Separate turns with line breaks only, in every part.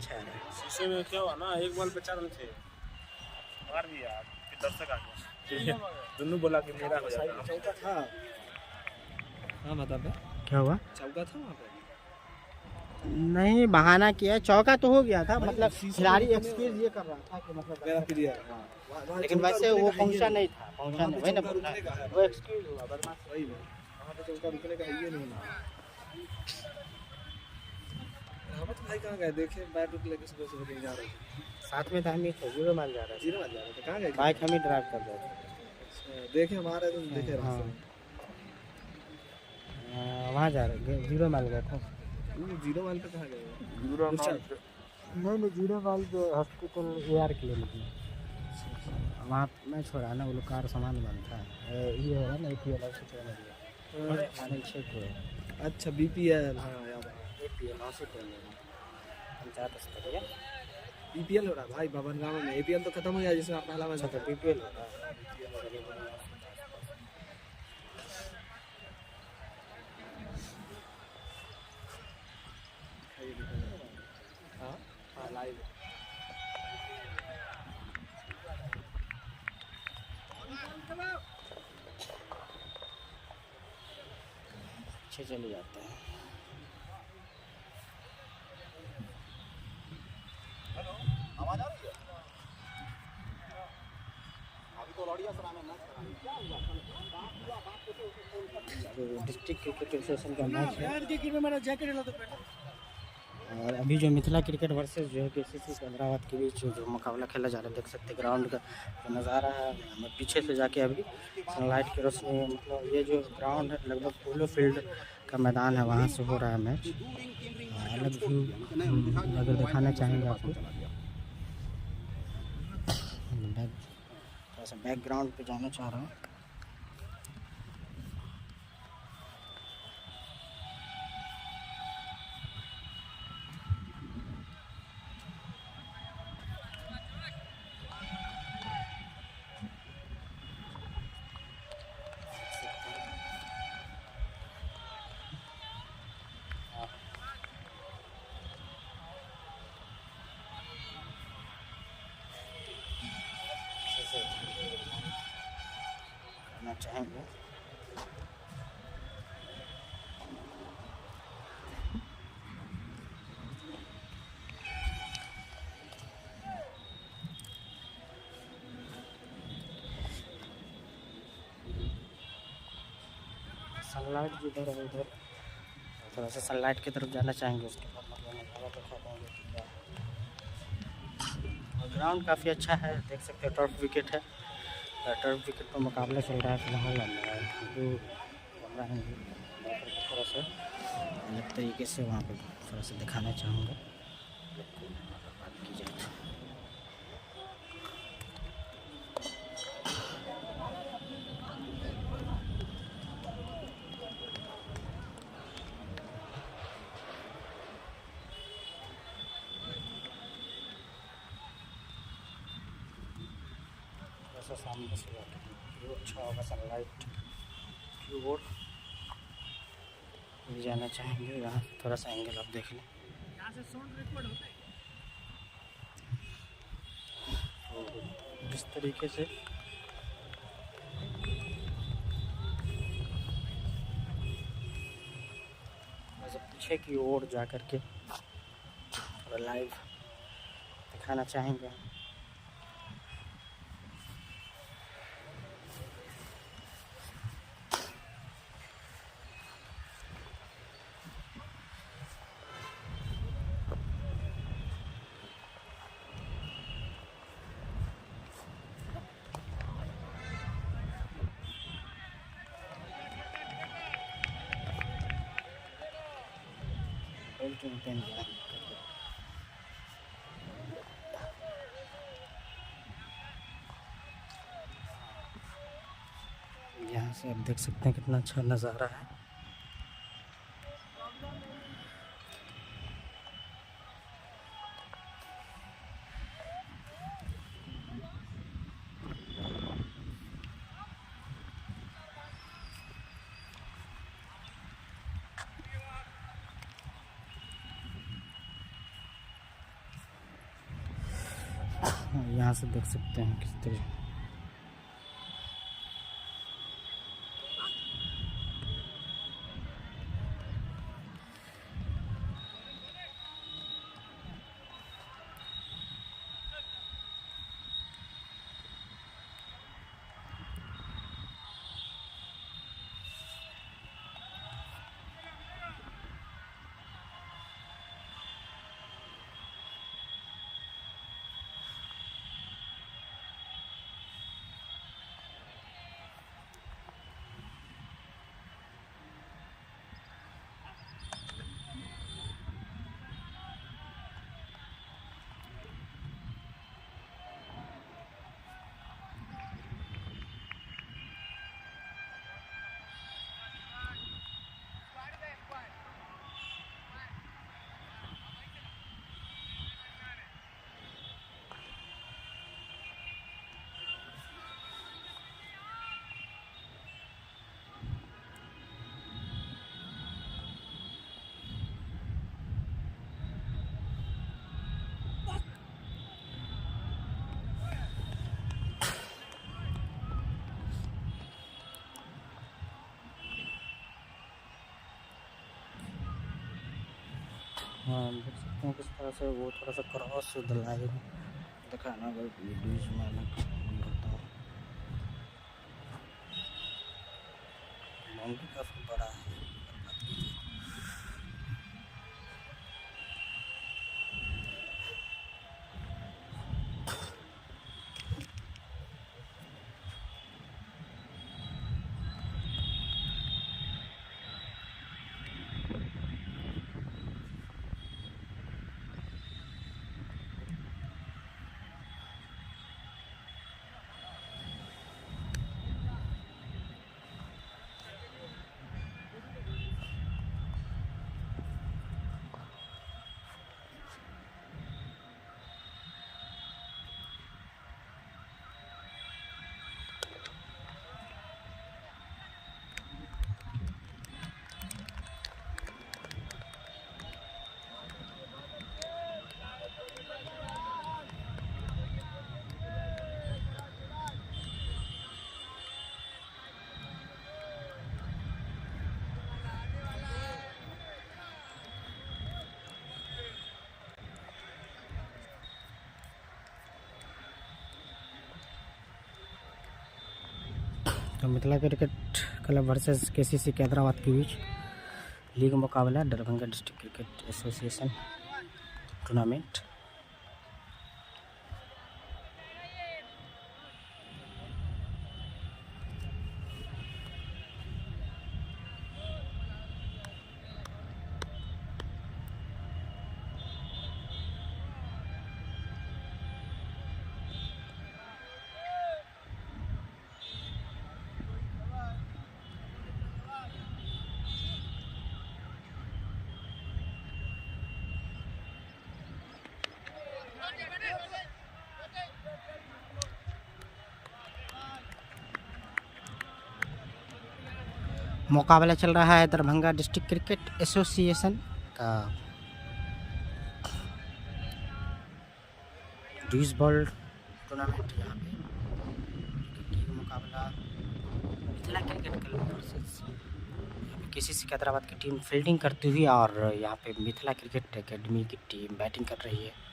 अच्छा है।
शीशे में क्या हुआ ना, एक बॉल पे 4 रन थे, मार दिया, फिर दर्शक आ गया, दोनों बोला कि मेरा हो जाएगा।
चौका था। हाँ बता बे,
क्या हुआ?
चौका था वहाँ पे।
नहीं बहाना किया, चौका तो हो गया था, मतलब
शीशे
खिलाड़ी
में
एक्सक्यूज ये कर रहा था कि मतलब
मेरा प्लेयर, हाँ
लेकिन वैसे वो पहुंचा नहीं था, पहुंचा नहीं, वही ना बोल रहा
रुकने का
है,
है।
वो एक्सक्यूज हुआ बदमाश।
वही में वहाँ पे चौका रुकने का है ही नहीं। रहमत भाई कहाँ गए? देखे बैट उठ लेके सुबह सुबह कहीं जा रहे थे।
साथ में था हम ही थे, 0 माइल जा रहे थे,
0 बजे जा रहे थे, कहाँ गए?
बाइक हम ही ड्राइव कर रहे थे।
अच्छा, देखे हमारे तो देखे
हाँ।
रास्ते में।
वहाँ जा रहे थे, 0 माइल गए थे।
0 माइल पे कहाँ गए?
नहीं 0 माइल पे हॉस्पिटल AR के लिए निकले, वहाँ मैं छोड़ा ना, वो लोग कार सामान बनता है, ये होगा ना APL से ट्रेन है, फाइनल चेक हुआ।
अच्छा BPL, हाँ याद है।
APL से ट्रेन है, पंचायत स्तरीय
BPL हो रहा भाई बबन गाँव में। APL तो खत्म हो गया जिसमें आप पहला मैच।
अच्छा तो BPL हो रहा है।
हाँ लाइव।
अच्छे चले जाते हैं।
आवाज आ रही है? अभी तो लौड़िया सराय में मैच
जो डिस्ट्रिक्ट क्रिकेट एसोसिएशन का मैच है,
यार क्रिकेट में मेरा जैकेट हिला तो
और अभी जो मिथिला क्रिकेट वर्सेस जो है KCC सिकंदराबाद के बीच जो मुकाबला खेला जा रहा है, देख सकते हैं ग्राउंड का जो नज़ारा है। मैं पीछे से जाके अभी सनलाइट की रोशनी में, मतलब ये जो ग्राउंड है लगभग पोलो फील्ड का मैदान है, वहाँ से हो रहा है मैच। अलग व्यू अगर दिखाना चाहेंगे आपको, थोड़ा सा बैकग्राउंड पे जाना चाह रहा हूँ। करना चाहेंगे सनलाइट जिधर है उधर थोड़ा सा सनलाइट की तरफ जाना चाहेंगे, उसके बाद मतलब नज़ारा दिखा पाएंगे कि क्या है। और ग्राउंड काफ़ी अच्छा है, देख सकते हैं टर्फ विकेट है, टर्फ विकेट पर मुकाबला चल रहा है फिलहाल। जो कैमरा है थोड़ा सा अलग तरीके से वहाँ पर थोड़ा सा दिखाना चाहूँगा, बात की जाए तो। ऐसा सामने से व्यू अच्छा होगा, सनलाइट की ओर जाना चाहेंगे। यहाँ थोड़ा सा एंगल आप देख लें, तो जिस तरीके से पीछे की ओर जा कर के थोड़ा लाइव दिखाना चाहेंगे। यहाँ से आप देख सकते हैं कितना अच्छा नज़ारा है। यहाँ से देख सकते हैं किस तरह हाँ देख सकते हैं किस तरह से वो थोड़ा सा क्रॉस डलाए दिखाना अगर वीडियोज में अलग होता है। बाउंड्री काफ़ी बड़ा है। तो Mithila cricket club versus KCC Hyderabad के बीच लीग मुकाबला Darbhanga district cricket association tournament. मुकाबला चल रहा है दरभंगा डिस्ट्रिक्ट क्रिकेट एसोसिएशन का ड्यूज बॉल टूर्नामेंट। यहाँ पे लीग मुकाबला Mithila cricket club versus KCC Hyderabad की टीम फील्डिंग करती हुई और यहाँ पे मिथिला क्रिकेट एकेडमी की टीम बैटिंग कर रही है।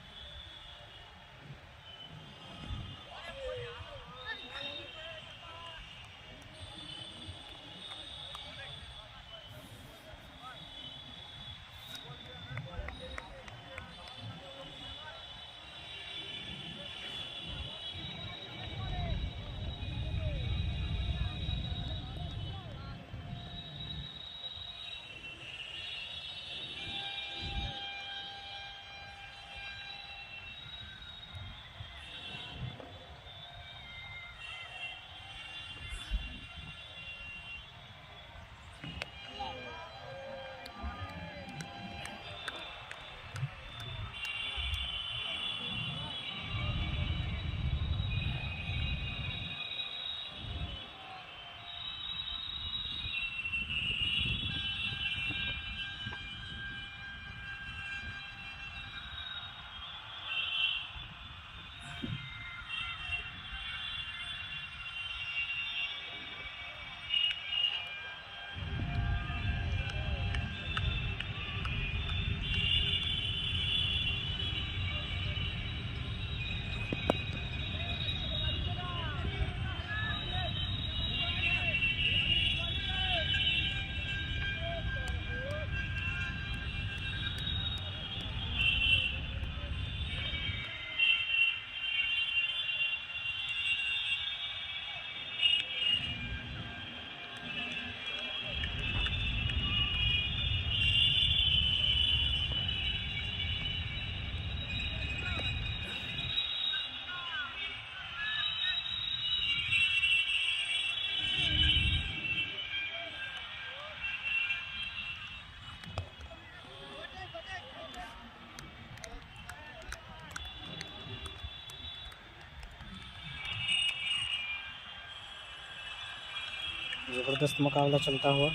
ज़बरदस्त मुकाबला चलता हुआ।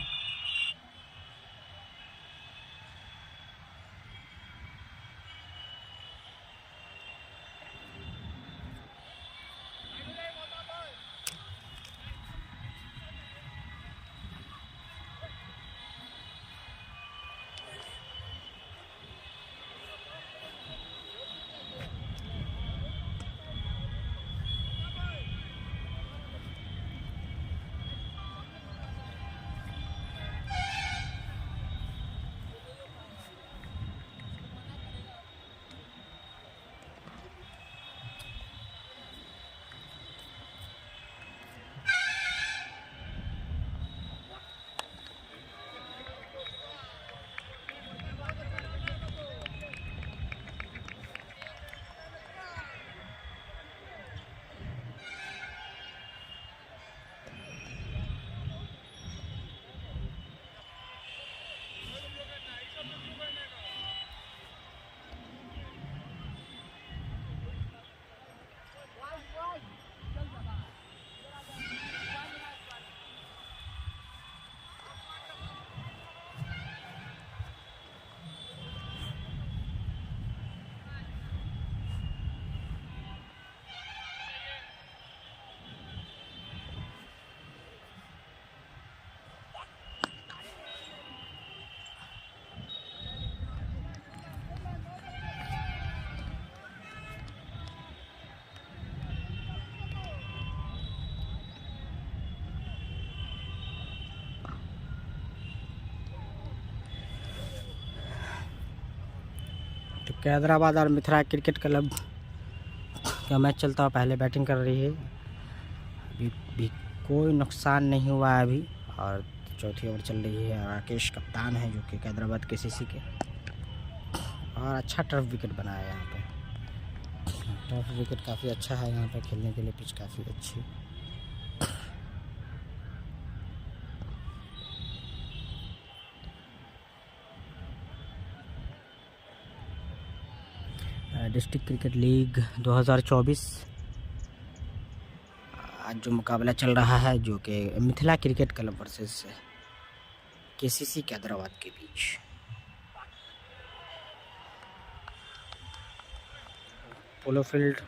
तो हैदराबाद और मिथिला क्रिकेट क्लब का मैच चलता हुआ, पहले बैटिंग कर रही है। अभी भी कोई नुकसान नहीं हुआ है अभी, और चौथी ओवर चल रही है। राकेश कप्तान है जो कि हैदराबाद KCC के, और अच्छा टर्फ विकेट बनाया है यहाँ पे। टर्फ विकेट काफ़ी अच्छा है यहाँ पे खेलने के लिए, पिच काफ़ी अच्छी। डिस्ट्रिक्ट क्रिकेट लीग 2024 आज जो मुकाबला चल रहा है, जो कि Mithila cricket club versus KCC के हैदराबाद के बीच। पोलो फील्ड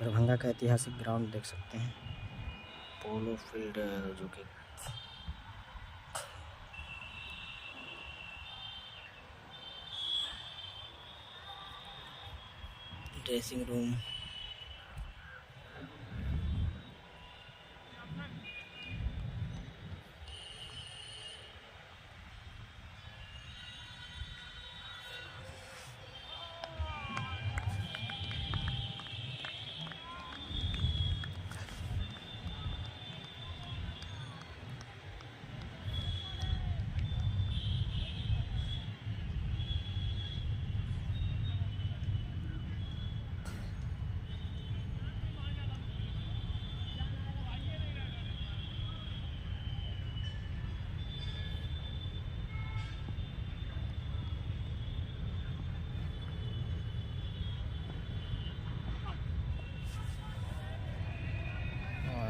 दरभंगा का ऐतिहासिक ग्राउंड देख सकते हैं। पोलो फील्ड जो कि ड्रेसिंग रूम,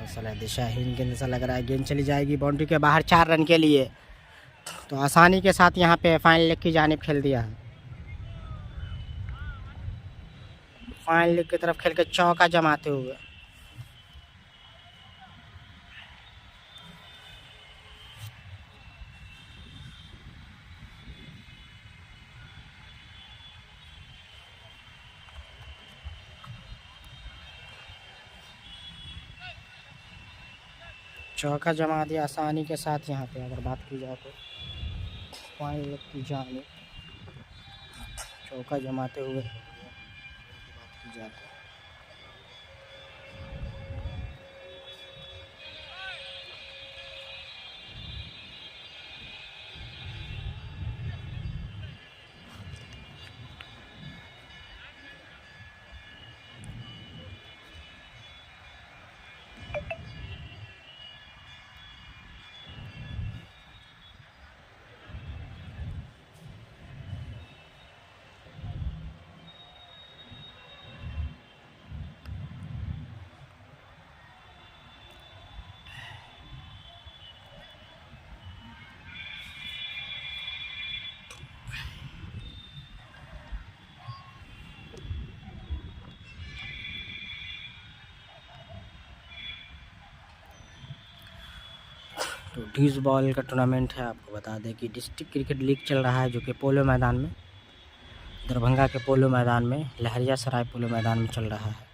साला दिशाहीन गेंद सा लग रहा है। गेंद चली जाएगी बाउंड्री के बाहर 4 रन के लिए। तो आसानी के साथ यहाँ पे फाइनल लेग की जानिब खेल दिया है। फाइनल लेग की तरफ खेल के चौका जमाते हुए। चौका जमा दिया आसानी के साथ यहाँ पे, अगर बात की जाए तो फाइनल लेग की जानिब चौका जमाते हुए बात की जाए तो। ड्यूज बॉल का टूर्नामेंट है। आपको बता दें कि डिस्ट्रिक्ट क्रिकेट लीग चल रहा है, जो कि पोलो मैदान में, दरभंगा के पोलो मैदान में, लहरियासराय पोलो मैदान में चल रहा है।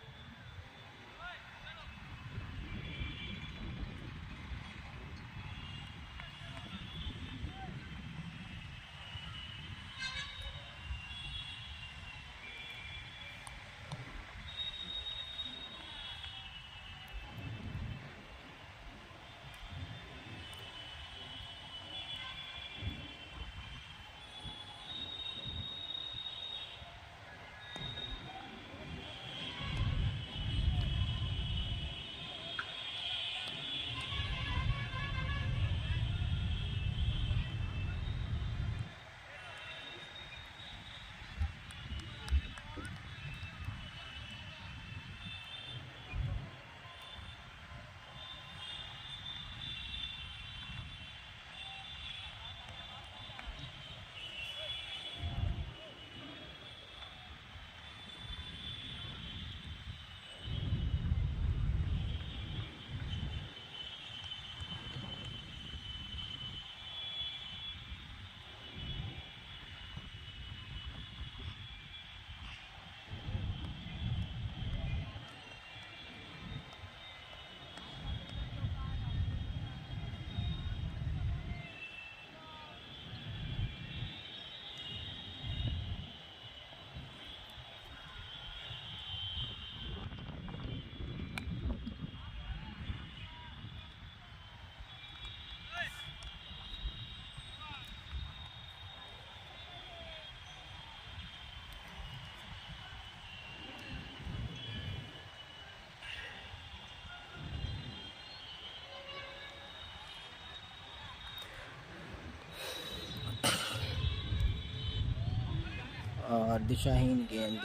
और दिशाहीन गेंद।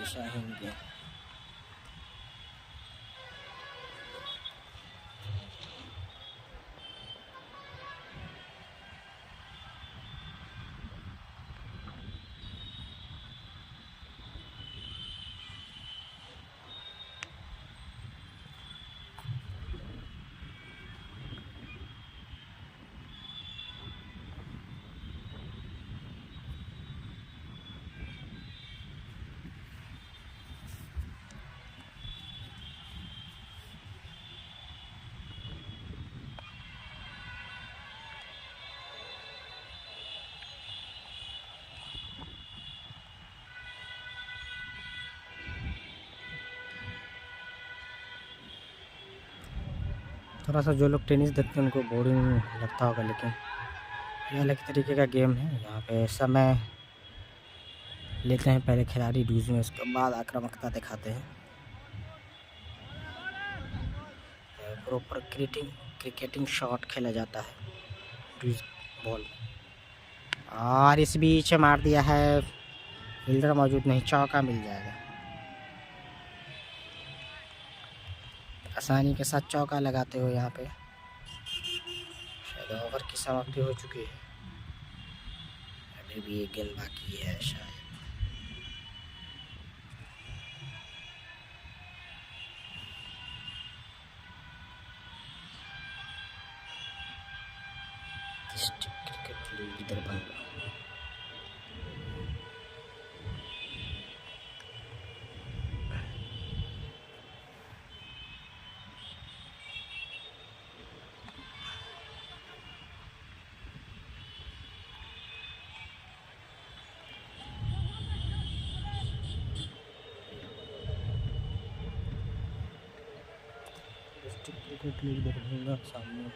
थोड़ा सा जो लोग टेनिस देखते हैं उनको बोरिंग लगता होगा, लेकिन यह अलग तरीके का गेम है। यहाँ पे समय लेते हैं पहले खिलाड़ी ड्यूज में, उसके बाद आक्रामकता दिखाते हैं। प्रॉपर क्रिकेटिंग शॉट खेला जाता है ड्यूज बॉल में। और इस बीच मार दिया है, फील्डर मौजूद नहीं, चौका मिल जाएगा। आसानी के साथ चौका लगाते हो। यहाँ पे शायद ओवर की समाप्ति हो चुकी है, अभी भी एक गेंद बाकी है शायद। District cricket league Darbhanga. District cricket league Darbhanga सामने।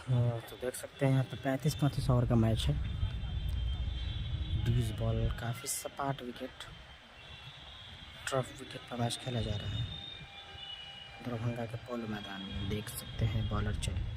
तो देख सकते हैं यहाँ पे 35-35 ओवर का मैच है। 20 बॉल, काफ़ी सपाट विकेट, टफ विकेट पर मैच खेला जा रहा है दरभंगा के पोलो मैदान में। देख सकते हैं बॉलर चले।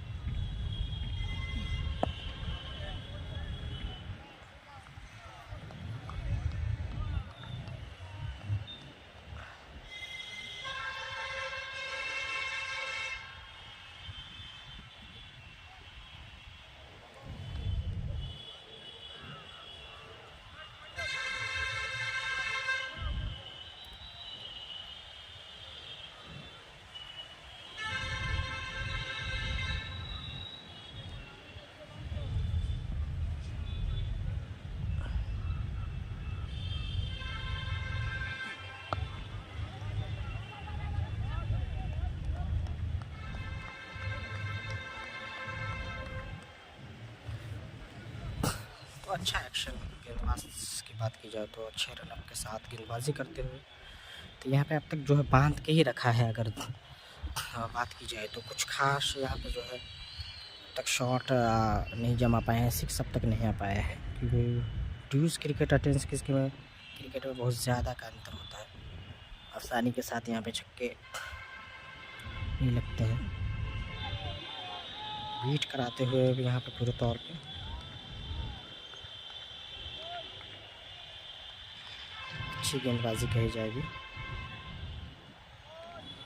तो अच्छा एक्शन गेंदबाज की बात की जाए तो अच्छे रनअप के साथ गेंदबाजी करते हुए तो यहाँ पे अब तक जो है बांध के ही रखा है। अगर बात की जाए तो कुछ खास यहाँ पे जो है अब तक शॉट नहीं जमा पाए हैं, सिक्स अब तक नहीं आ पाया है, क्योंकि ड्यूज क्रिकेट टेंस किसके में क्रिकेट में बहुत ज़्यादा का अंतर होता है। आसानी के साथ यहाँ पे छक्के नहीं लगते हैं। बीट कराते हुए भी यहाँ पे पूरे तौर पे अच्छी गेंदबाजी कही जाएगी।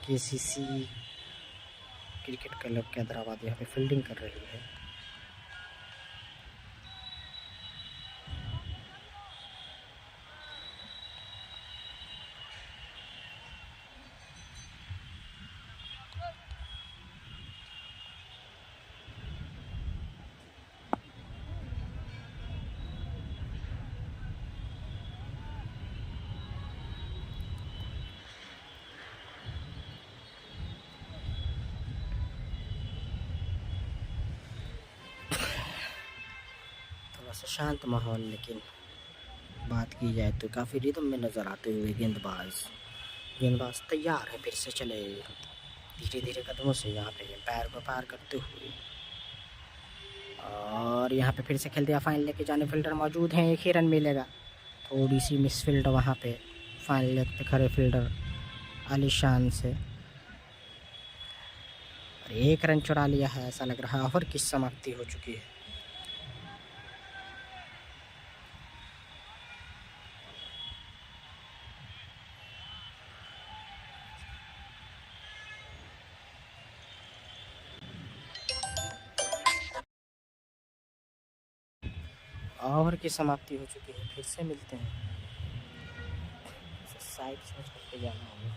केसीसी क्रिकेट क्लब के हैदराबाद यहाँ पे फील्डिंग कर रही है। थोड़ा सा शांत माहौल, लेकिन बात की जाए तो काफ़ी रिदम में नज़र आते हुए गेंदबाज तैयार है। फिर से चले धीरे धीरे कदमों से यहाँ पे पैर को पार करते हुए, और यहाँ पे फिर से खेल दिया। फाइन लेके जाने फील्डर मौजूद हैं, एक ही रन मिलेगा। थोड़ी सी मिसफील्ड वहाँ पे फाइन लेग पे खड़े फील्डर आलिशान से, और एक रन चुरा लिया है। ऐसा लग रहा है ओवर की समाप्ति हो चुकी है। ओवर की समाप्ति हो चुकी है। फिर से मिलते हैं, साइड से करके जाना होगा।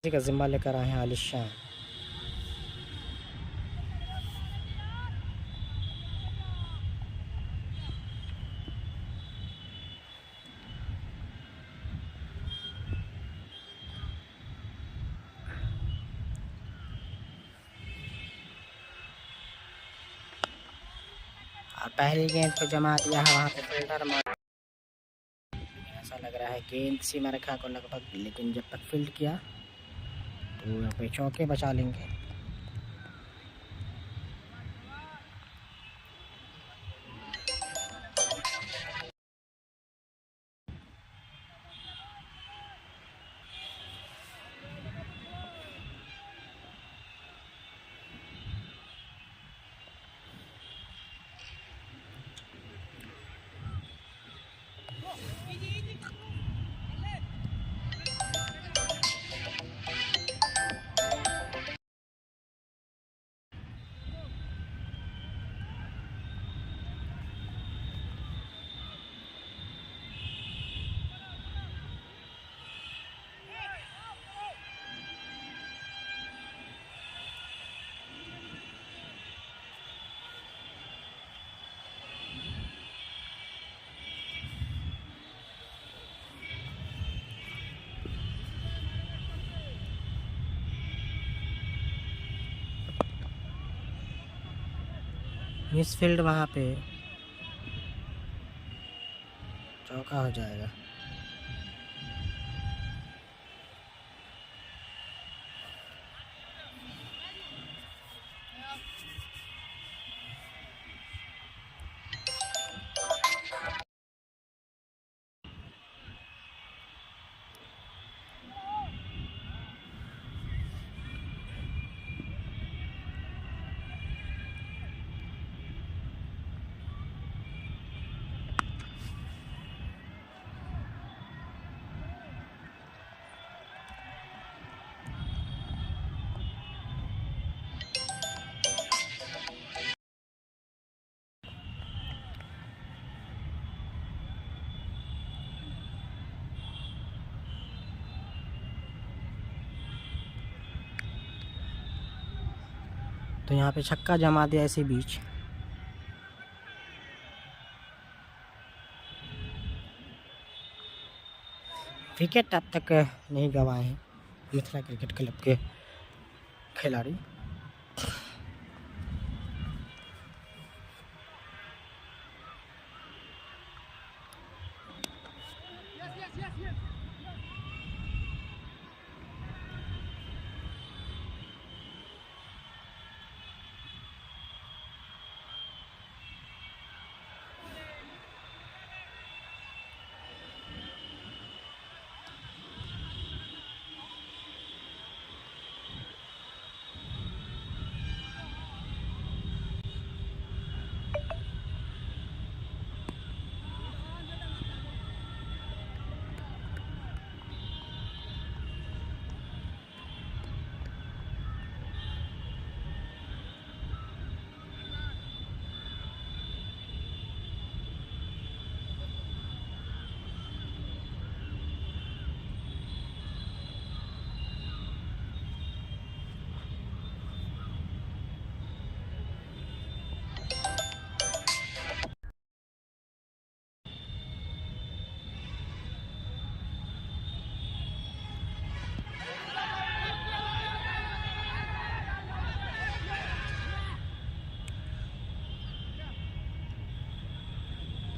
का जिम्मा लेकर आए हैं आलिशान। और पहली गेंद को जमा दिया है वहाँ पे फील्डर। ऐसा लग रहा है गेंद सीमा रेखा को लगभग, लेकिन जब तक फील्ड किया तो यहाँ पे चौके बचा लेंगे। मिस फील्ड वहाँ पे चौका हो जाएगा। तो यहाँ पे छक्का जमा दिया इसी बीच। विकेट अब तक नहीं गंवाए हैं मिथिला क्रिकेट क्लब के खिलाड़ी।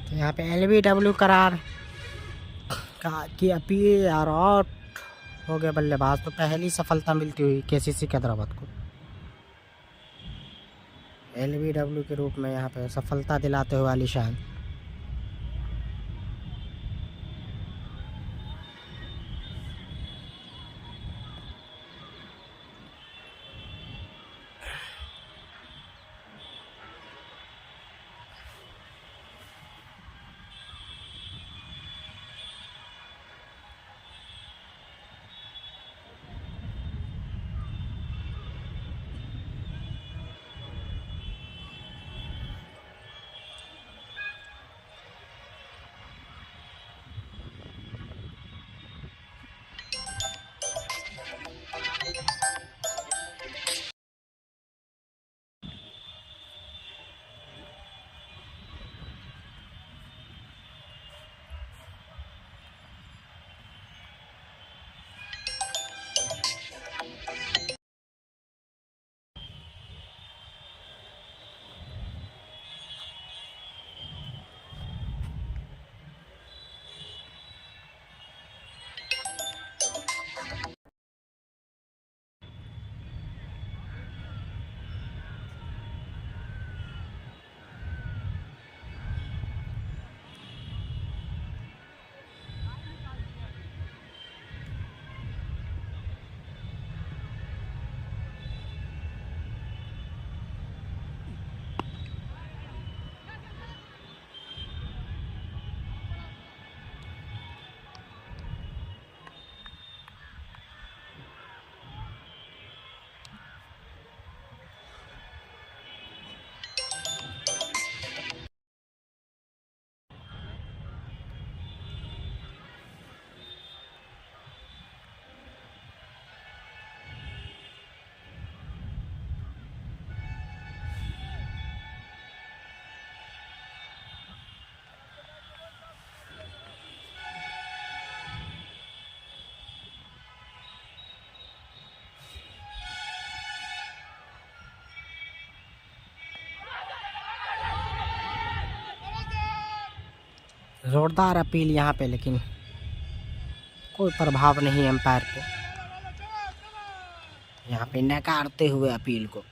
तो यहाँ पे LBW करार की अपील और आउट हो गए बल्लेबाज। तो पहली सफलता मिलती हुई KCC हैदराबाद को LBW के रूप में यहाँ पे सफलता दिलाते हुए आलिशान। जोरदार अपील यहाँ पे, लेकिन कोई प्रभाव नहीं एम्पायर पे, यहाँ पे नकारते हुए अपील को।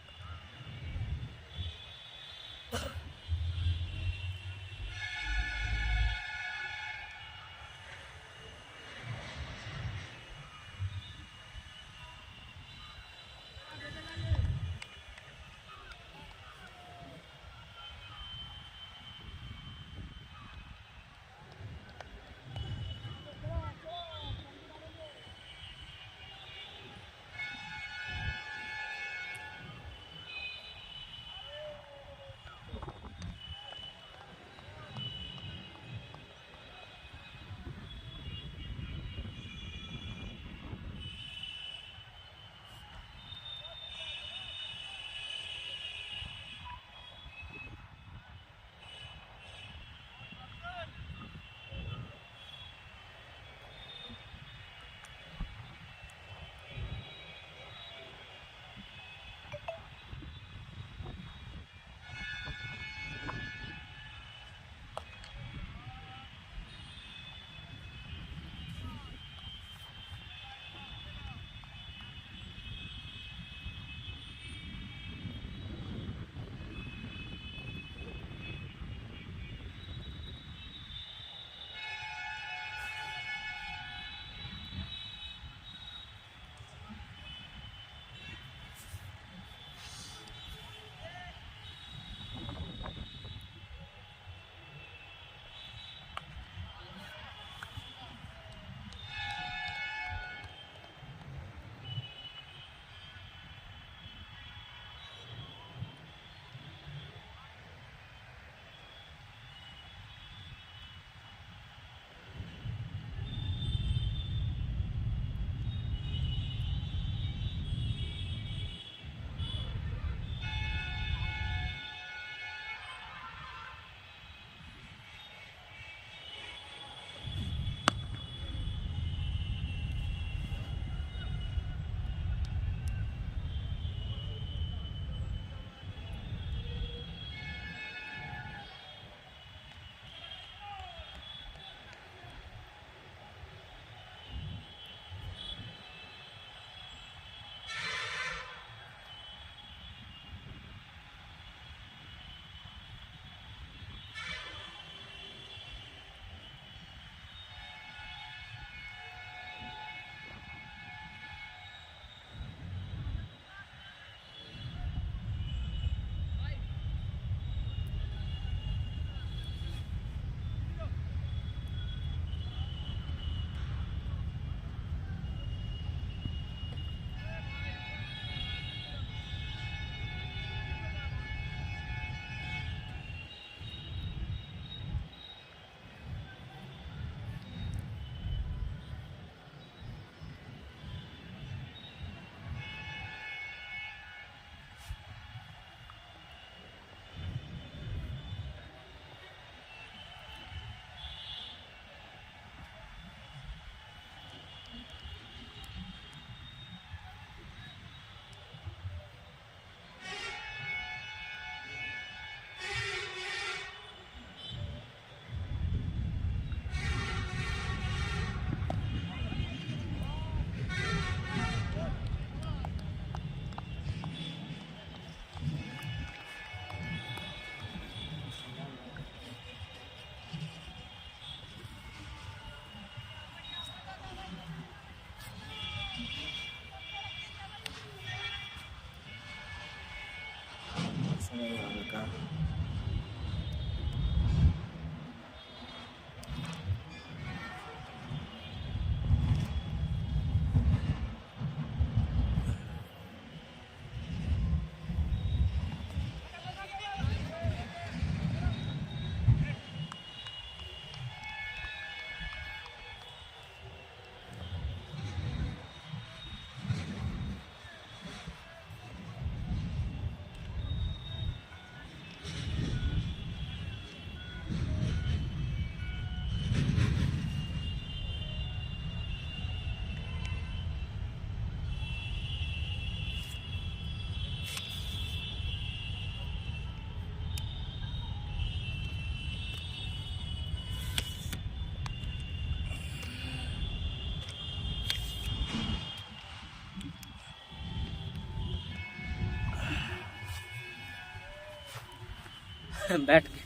बैठ के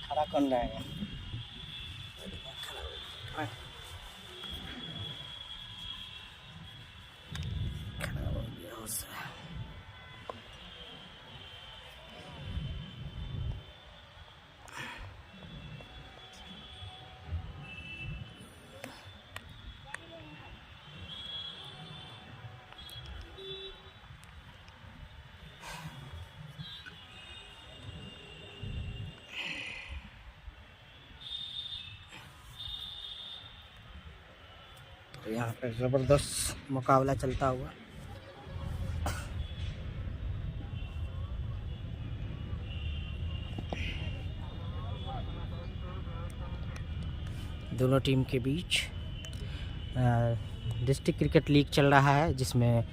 खड़ा कौन रहेगा? खड़ा हो गया उससे। तो यहाँ पे ज़बरदस्त मुकाबला चलता हुआ दोनों टीम के बीच डिस्ट्रिक्ट क्रिकेट लीग चल रहा है, जिसमें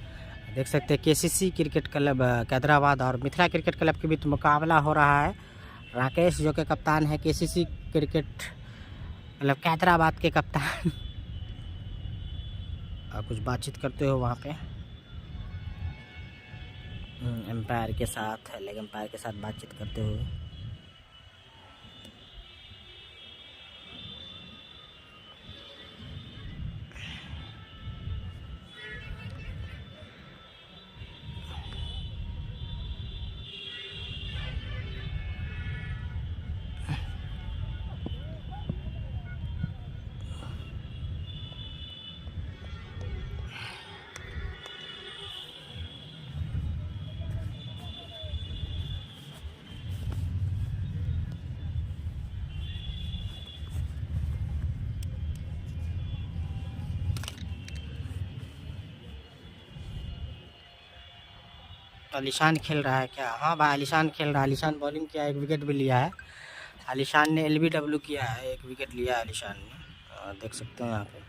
देख सकते हैं केसीसी क्रिकेट क्लब कैदराबाद और मिथिला क्रिकेट क्लब के बीच मुकाबला हो रहा है। राकेश जो कि कप्तान है केसीसी क्रिकेट क्लब कैदराबाद के कप्तान और कुछ बातचीत करते हो वहाँ पे एम्पायर के साथ, लेग एम्पायर के साथ बातचीत करते हुए। अलीशान खेल रहा है क्या? हाँ भाई अलीशान खेल रहा है। अलीशान बॉलिंग किया, एक विकेट भी लिया है। अलीशान ने LBW किया है, एक विकेट लिया है अलीशान ने, देख सकते हो यहाँ पे।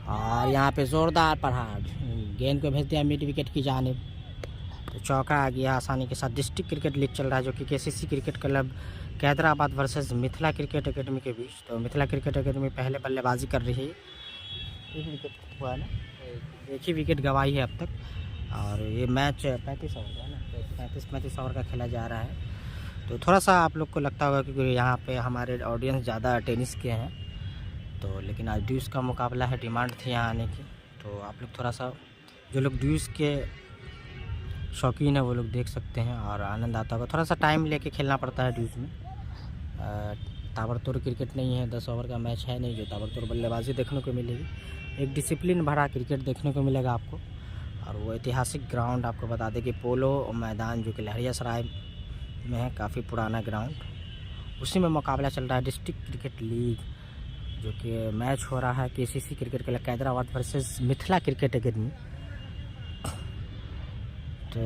और यहाँ पे ज़ोरदार प्रहार, गेंद को भेज दिया मिड विकेट की जानिब, तो चौका आ गया आसानी के साथ। डिस्ट्रिक्ट क्रिकेट लीग चल रहा है जो कि KCC cricket club Kaderabad versus Mithila cricket academy के बीच। तो मिथिला क्रिकेट एकेडमी पहले बल्लेबाजी कर रही है, एक विकेट हुआ है ना, एक ही विकेट गंवाई है अब तक। और ये मैच 35 ओवर का है ना, 35 ओवर का खेला जा रहा है। तो थोड़ा सा आप लोग को लगता होगा क्योंकि यहाँ पे हमारे ऑडियंस ज़्यादा टेनिस के हैं, तो लेकिन आज ड्यूस का मुकाबला है, डिमांड थी यहाँ आने की। तो आप लोग थोड़ा सा, जो लोग ड्यूस के शौकीन है वो लोग देख सकते हैं और आनंद आता होगा। थोड़ा सा टाइम लेके खेलना पड़ता है ड्यूस में, ताबड़तोड़ क्रिकेट नहीं है, 10 ओवर का मैच है नहीं जो ताबड़तोड़ बल्लेबाजी देखने को मिलेगी। एक डिसिप्लिन भरा क्रिकेट देखने को मिलेगा आपको। और वो ऐतिहासिक ग्राउंड आपको बता दें कि पोलो मैदान जो कि लहरियासराय में है, काफ़ी पुराना ग्राउंड, उसी में मुकाबला चल रहा है डिस्ट्रिक्ट क्रिकेट लीग, जो कि मैच हो रहा है KCC cricket club Kaderabad versus Mithila cricket academy. तो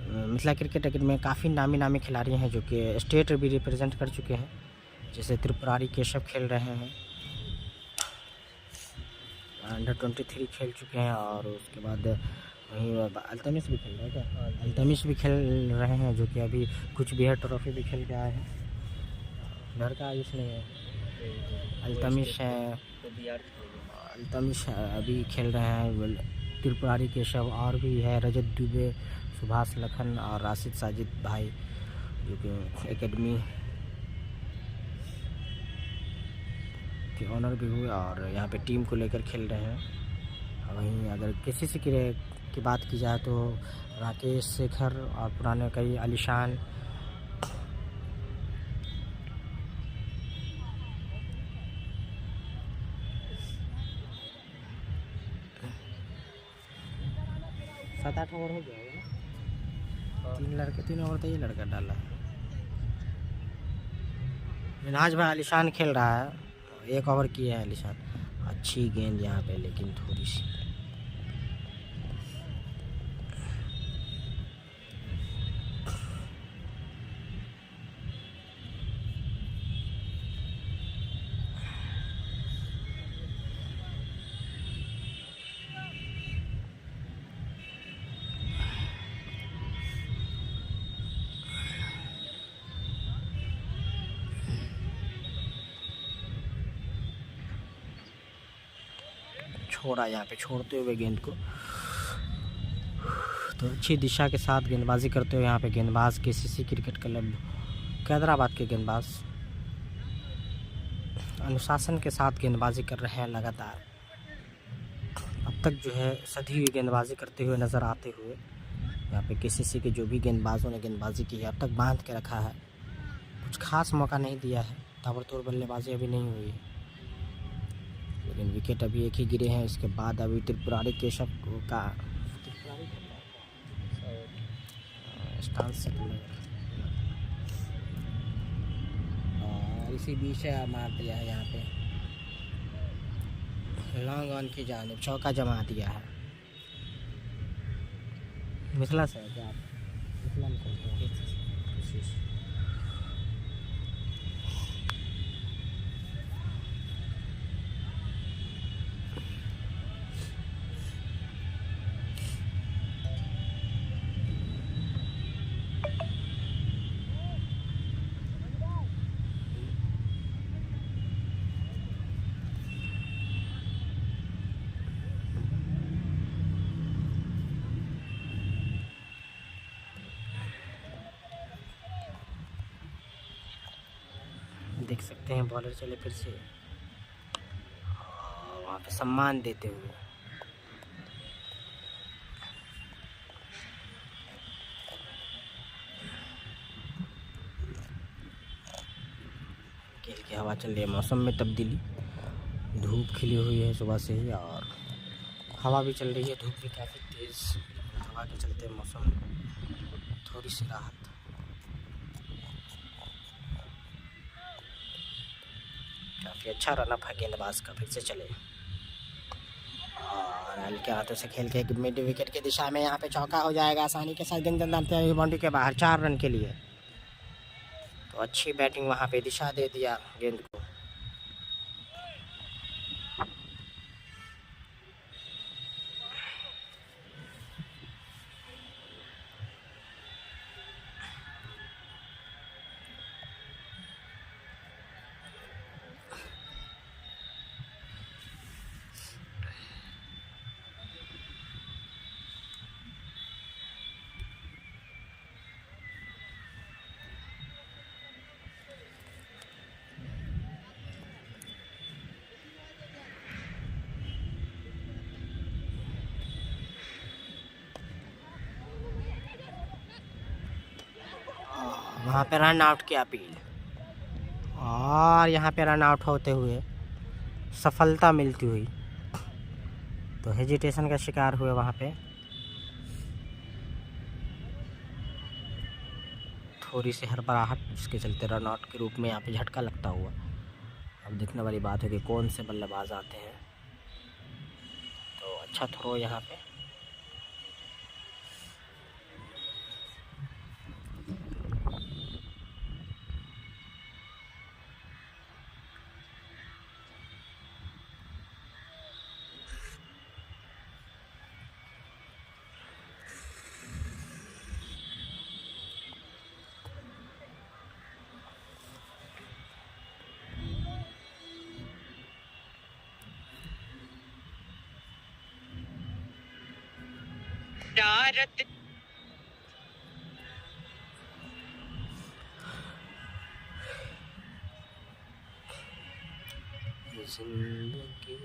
मिथिला क्रिकेट एकेडमी में काफ़ी नामी खिलाड़ी हैं जो कि स्टेट भी रिप्रेजेंट कर चुके हैं, जैसे त्रिपुरारी केशव खेल रहे हैं, अंडर 23 खेल चुके हैं। और उसके बाद वहीं अल्तमिश भी खेल रहे हैं क्या? अल्तमिश भी खेल रहे हैं जो कि अभी कुछ बिहार ट्रॉफी भी खेल के आए हैं। घर का आयुष नहीं है, अल्तमिश है, अल्तमिश अभी खेल रहे हैं। त्रिपुरारी केशव और भी है, रजत दुबे, सुभाष लखन और राशिद साजिद भाई जो कि एकेडमी के ऑनर भी हुए और यहाँ पे टीम को लेकर खेल रहे हैं। वहीं अगर किसी से की बात की जाए तो राकेश, शेखर और पुराने कई अलीशान, सात आठ ओवर हो गया होगा ना, 3 ओवर तो ये लड़का डाला है। मिनहाज भाई अलीशान खेल रहा है, 1 ओवर किया है अलीशान। अच्छी गेंद यहाँ पे लेकिन थोड़ी सी छोड़ा, यहाँ पे छोड़ते हुए गेंद को तो अच्छी दिशा के साथ गेंदबाजी करते हुए यहाँ पे गेंदबाज केसीसी क्रिकेट क्लब कैदराबाद के गेंदबाज अनुशासन के साथ गेंदबाजी कर रहे हैं लगातार। अब तक जो है सधी हुई गेंदबाजी करते हुए नज़र आते हुए यहाँ पे केसीसी के जो भी गेंदबाजों ने गेंदबाजी की है अब तक बांध के रखा है, कुछ खास मौका नहीं दिया है, ताबड़तोड़ बल्लेबाजी अभी नहीं हुई है। लेकिन विकेट अभी एक ही गिरे हैं। इसके बाद अभी त्रिपुरारी केशव का स्टांस से और इसी बीच मार दिया है यहाँ पे लॉन्ग ऑन की जानिब, चौका जमा दिया है। मिथिला से क्या आप मिथिला में खेलते हैं? देख सकते हैं बॉलर चले फिर से वहाँ पे सम्मान देते हुए। खेल की हवा चल रही है, मौसम में तब्दीली, धूप खिली हुई है सुबह से ही और हवा भी चल रही है, धूप भी काफ़ी तेज़, हवा के चलते मौसम थोड़ी सी राहत। काफ़ी अच्छा रनअप है गेंदबाज का, फिर से चले और हल्के हाथों से खेल के मिड विकेट की दिशा में यहाँ पे चौका हो जाएगा आसानी के साथ। गेंद डालते हैं बाउंड्री के बाहर 4 रन के लिए। तो अच्छी बैटिंग वहाँ पे दिशा दे दिया गेंद को। वहाँ पे रन आउट की अपील और यहाँ पे रन आउट होते हुए सफलता मिलती हुई, तो हेजिटेशन का शिकार हुए वहाँ पे, थोड़ी सी हड़बड़ाहट, जिसके चलते रन आउट के रूप में यहाँ पे झटका लगता हुआ। अब देखने वाली बात है कि कौन से बल्लेबाज आते हैं। तो अच्छा थ्रो यहाँ पे, जिंदगी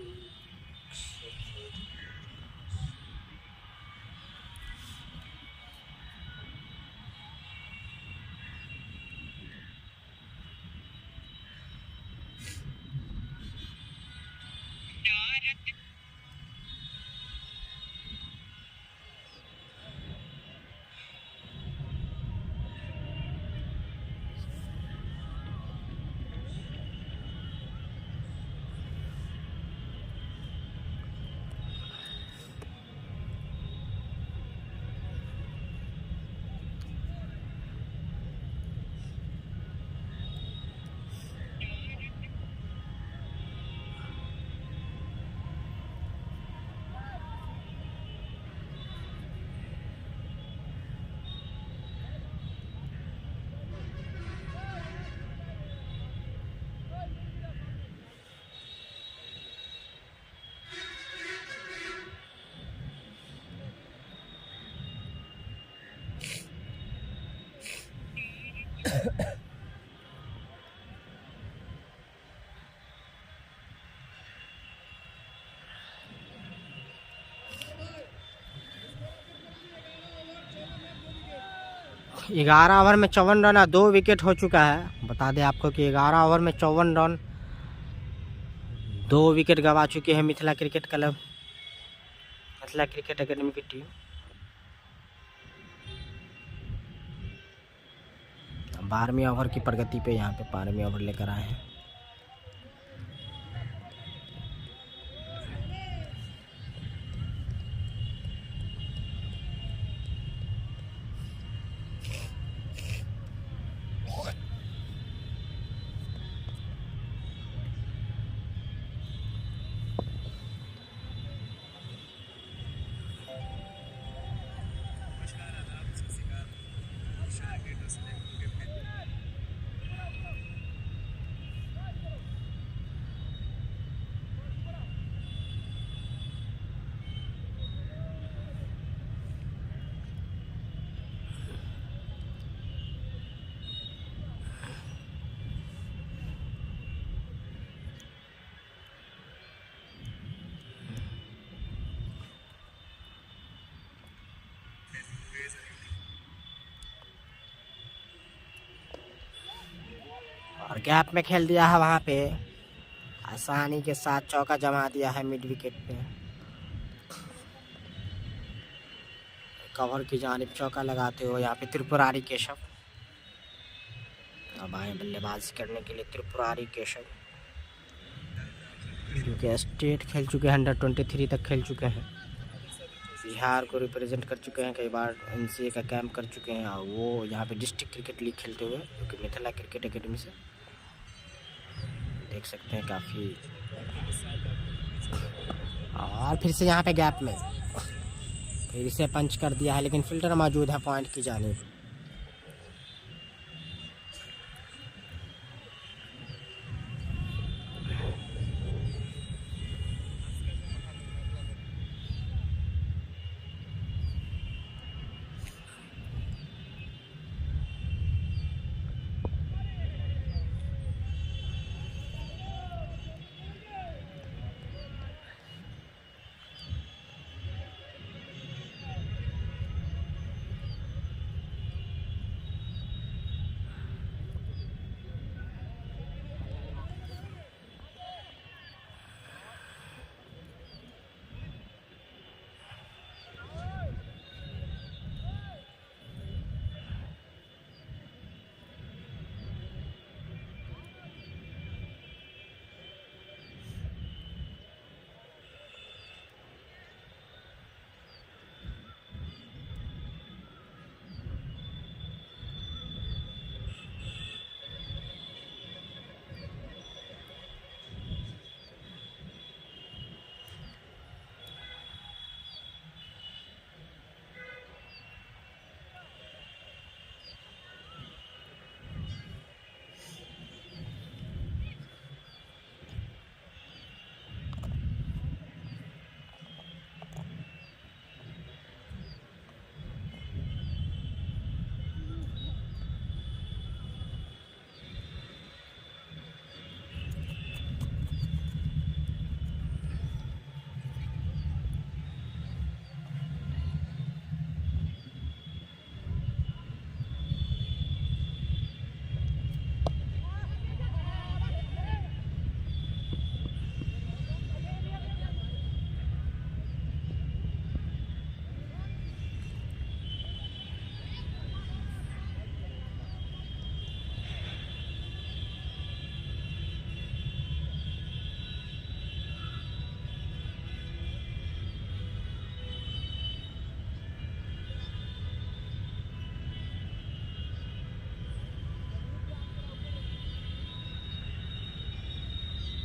ग्यारह ओवर में 54 रन और 2 विकेट हो चुका है। बता दें आपको कि 11 ओवर में 54 रन 2 विकेट गंवा चुके हैं Mithila cricket club, Mithila cricket academy की टीम। 12वें ओवर की प्रगति पे यहाँ पे 12वें ओवर लेकर आए हैं। और गैप में खेल दिया है, वहाँ पे आसानी के साथ चौका जमा दिया है मिड विकेट पे। कवर की जानिब चौका लगाते हुए यहाँ पे त्रिपुरारी केशव। अब आए बल्लेबाजी करने के लिए त्रिपुरारी केशव, जो कि स्टेट खेल चुके हैं, अंडर-23 तक खेल चुके हैं, बिहार को रिप्रेजेंट कर चुके हैं, कई बार NCA का कैंप कर चुके हैं। और वो यहाँ पे डिस्ट्रिक्ट क्रिकेट लीग खेलते हुए, जो कि मिथिला क्रिकेट एकेडमी से देख सकते हैं काफ़ी। और फिर से यहाँ पे गैप में फिर से पंच कर दिया है, लेकिन फिल्टर मौजूद है पॉइंट की जानिब।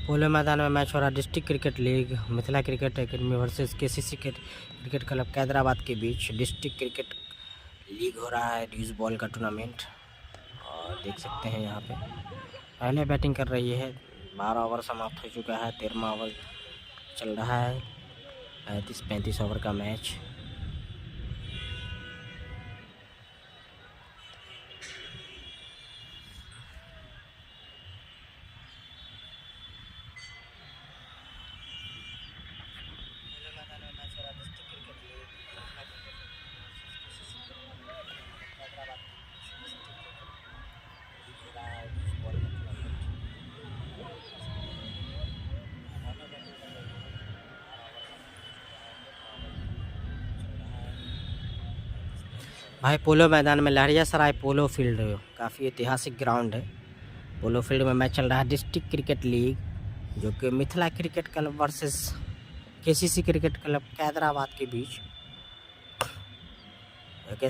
पोलो मैदान में मैच हो रहा है district cricket league, Mithila cricket academy versus KCC cricket club Kaderabad के बीच डिस्ट्रिक्ट क्रिकेट लीग हो रहा है, ड्यूज बॉल का टूर्नामेंट। और देख सकते हैं यहाँ पे पहले बैटिंग कर रही है, 12 ओवर समाप्त हो चुका है, 13वां ओवर चल रहा है, 35 ओवर का मैच। भाई पोलो मैदान में लहरियासराय पोलो फील्ड काफ़ी ऐतिहासिक ग्राउंड है। पोलो फील्ड में मैच चल रहा है डिस्ट्रिक्ट क्रिकेट लीग जो कि Mithila cricket club versus KCC cricket club Hyderabad के बीच।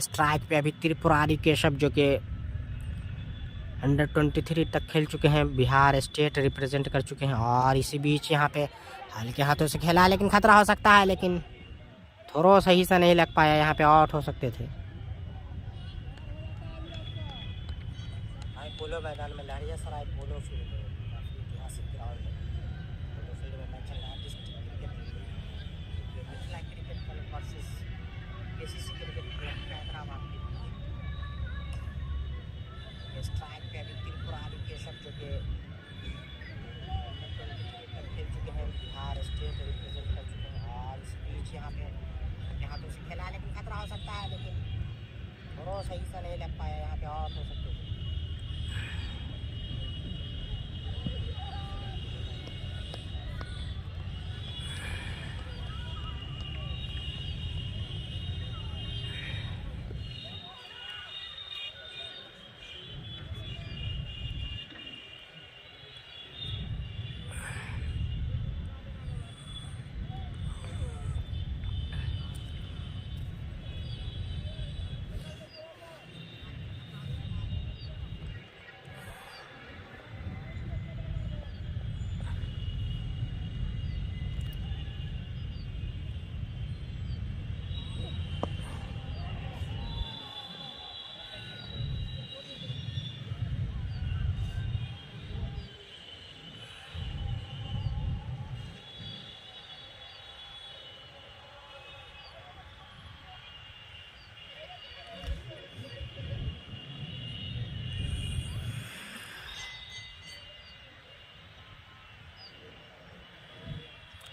स्ट्राइक पे अभी त्रिपुरारी केशव जो कि अंडर-23 तक खेल चुके हैं, बिहार स्टेट रिप्रेजेंट कर चुके हैं, और इसी बीच यहाँ पे हल्के हाथों से खेला लेकिन खतरा हो सकता है, लेकिन थोड़ा सही से नहीं लग पाया, यहाँ पे आउट हो सकते थे। पोलो मैदान में लहरियासराय पोलो फील्ड है, काफ़ी ऐतिहासिक ग्राउंड है। पोलो फील्ड में मैच चल रहा है district cricket league Mithila cricket club versus KCC cricket club Hyderabad के बीच। स्ट्राइक पे अभी त्रिपुरारी केशव जो कि तक खेल चुके हैं, बिहार स्टेट रिप्रेजेंट कर चुके हैं, और इस बीच यहाँ पे हाथों से खेला लेकिन खतरा हो सकता है, लेकिन थोड़ा सही से नहीं लग पाया, यहाँ पे आउट हो सकते थे।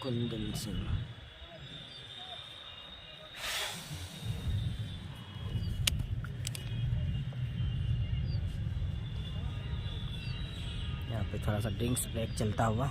कुंदन सिंह यहाँ पे थोड़ा सा ड्रिंक्स ब्रेक चलता हुआ।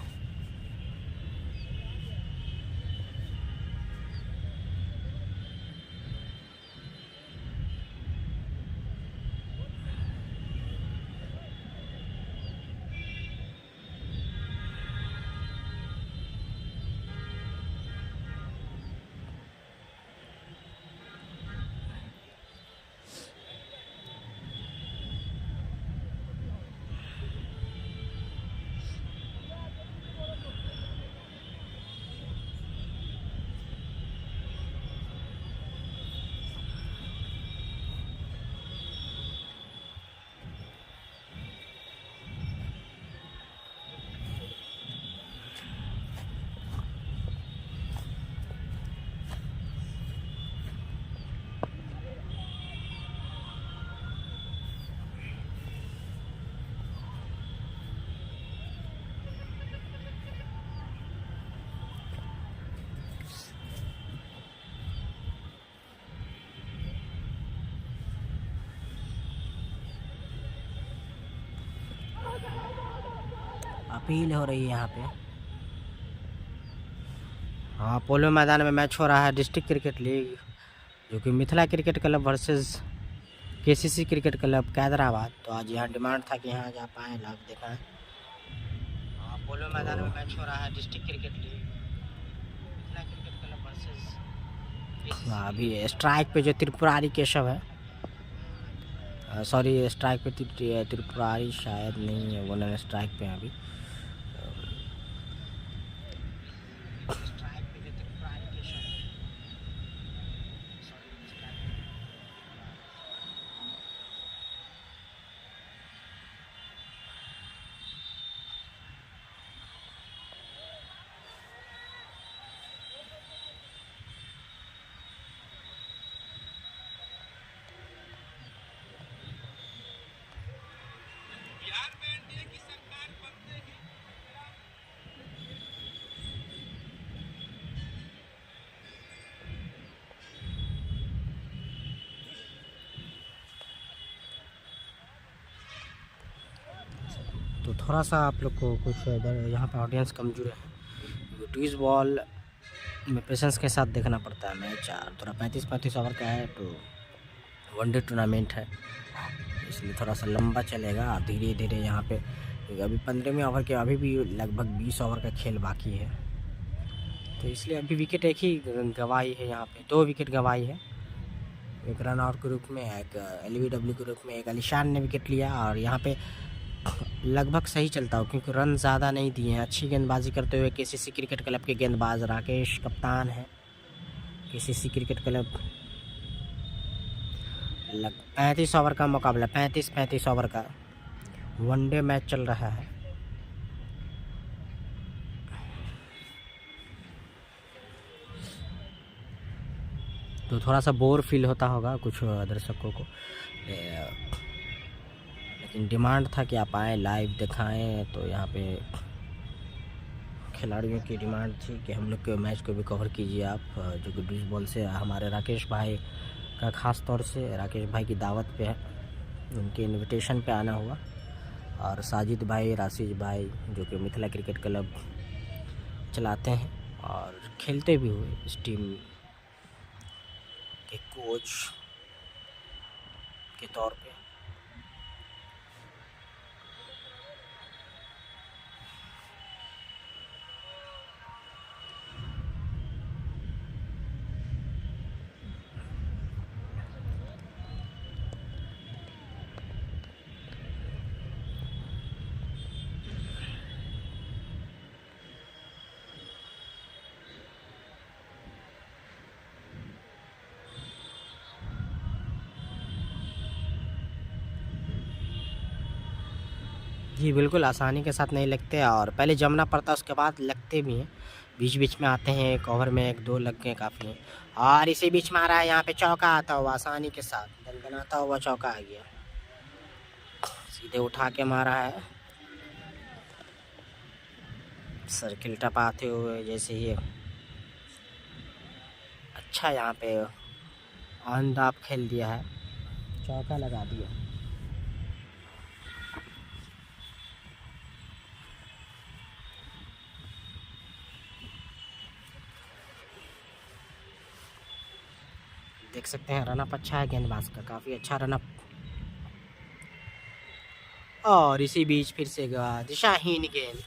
अपील हो रही है यहाँ पे। हाँ, पोलो मैदान में मैच हो रहा है डिस्ट्रिक्ट क्रिकेट लीग जो कि Mithila cricket club versus KCC cricket club Hyderabad. तो आज यहाँ डिमांड था कि यहाँ जा पाए, लाभ देखा है। हाँ, पोलो मैदान में मैच हो रहा है district cricket league Mithila cricket club versus. हाँ, अभी स्ट्राइक पे जो त्रिपुरारी केशव है, सॉरी स्ट्राइक पे त्रिपुरारी शायद नहीं है, वो स्ट्राइक पे है अभी। तो थोड़ा सा आप लोग को कुछ इधर यहाँ पे ऑडियंस कमजोर है। ट्वीज बॉल में पेशेंस के साथ देखना पड़ता है मैच। थोड़ा 35-35 ओवर का है, तो वनडे टूर्नामेंट है, इसलिए थोड़ा सा लंबा चलेगा। धीरे धीरे यहाँ पे अभी 15वें ओवर के अभी भी लगभग 20 ओवर का खेल बाकी है, तो इसलिए अभी विकेट एक ही गंवाई है। यहाँ पे 2 विकेट गंवाई है, एक रन आउट के रूप में, एक LBW के रूप में एक अलीशान ने विकेट लिया। और यहाँ पे लगभग सही चलता हो क्योंकि रन ज़्यादा नहीं दिए हैं। अच्छी गेंदबाजी करते हुए KCC क्रिकेट क्लब के गेंदबाज राकेश कप्तान है। KCC क्रिकेट क्लब 35 ओवर का मुकाबला, 35 ओवर का वनडे मैच चल रहा है। तो थोड़ा सा बोर फील होता होगा कुछ दर्शकों को, लेकिन डिमांड था कि आप आएँ लाइव दिखाएं, तो यहाँ पे खिलाड़ियों की डिमांड थी कि हम लोग के मैच को भी कवर कीजिए आप, जो कि डिस बॉल से हमारे राकेश भाई का ख़ास तौर से राकेश भाई की दावत पे है, उनके इनविटेशन पे आना हुआ। और साजिद भाई, राशिद भाई जो कि मिथिला क्रिकेट क्लब चलाते हैं और खेलते भी हुए इस टीम के कोच के तौर पे। जी बिल्कुल आसानी के साथ नहीं लगते, और पहले जमना पड़ता उसके बाद लगते भी हैं। बीच बीच में आते हैं, एक ओवर में 1-2 लग गए काफ़ी हैं। और इसी बीच में आ रहा है यहाँ पे चौका आता हुआ आसानी के साथ, दनदनाता हुआ चौका आ गया, सीधे उठा के मारा है सर्किल टपाते हुए। जैसे ही अच्छा यहाँ पे ऑन द ऑफ खेल दिया है, चौका लगा दिया। देख सकते हैं रनअप अच्छा है गेंदबाज का, काफ़ी अच्छा रनअप। और इसी बीच फिर से दिशाहीन गेंद,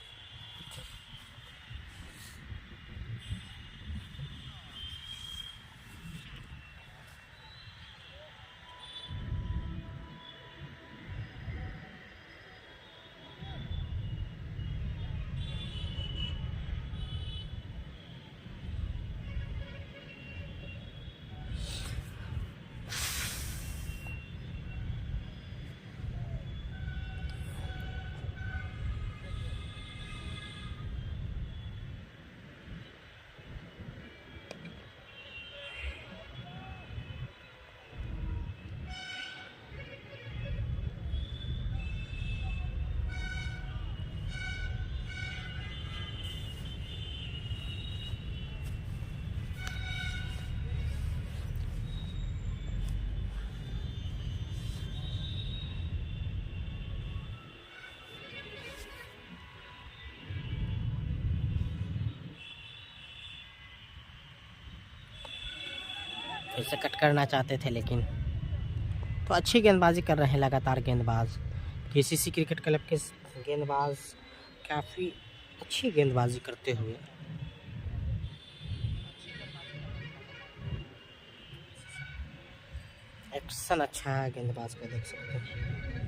फिर से कट करना चाहते थे लेकिन तो अच्छी गेंदबाजी कर रहे हैं लगातार गेंदबाज। KCC क्रिकेट क्लब के गेंदबाज काफ़ी अच्छी गेंदबाजी करते हुए। एक्शन अच्छा है गेंदबाज का, देख सकते हैं।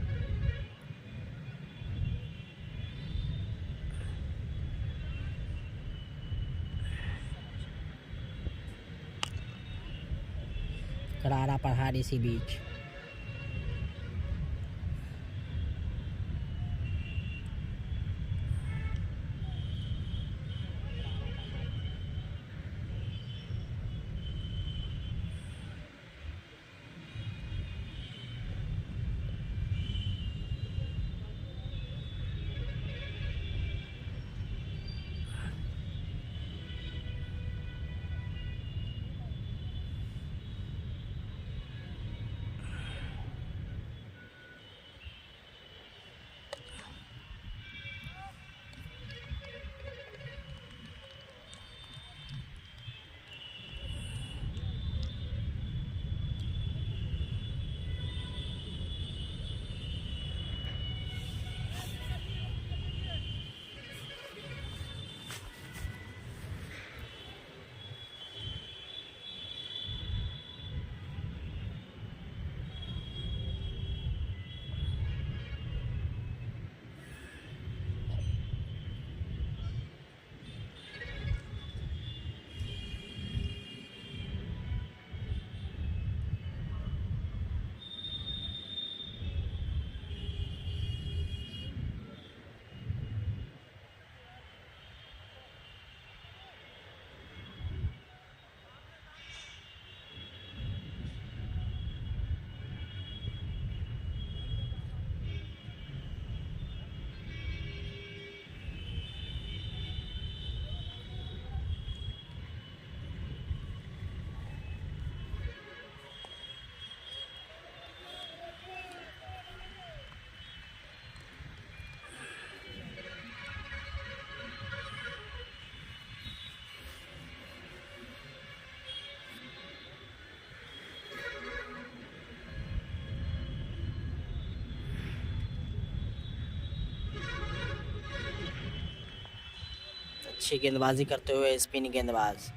करारा पहाड़ इसी बीच। अच्छी गेंदबाजी करते हुए स्पिन गेंदबाज।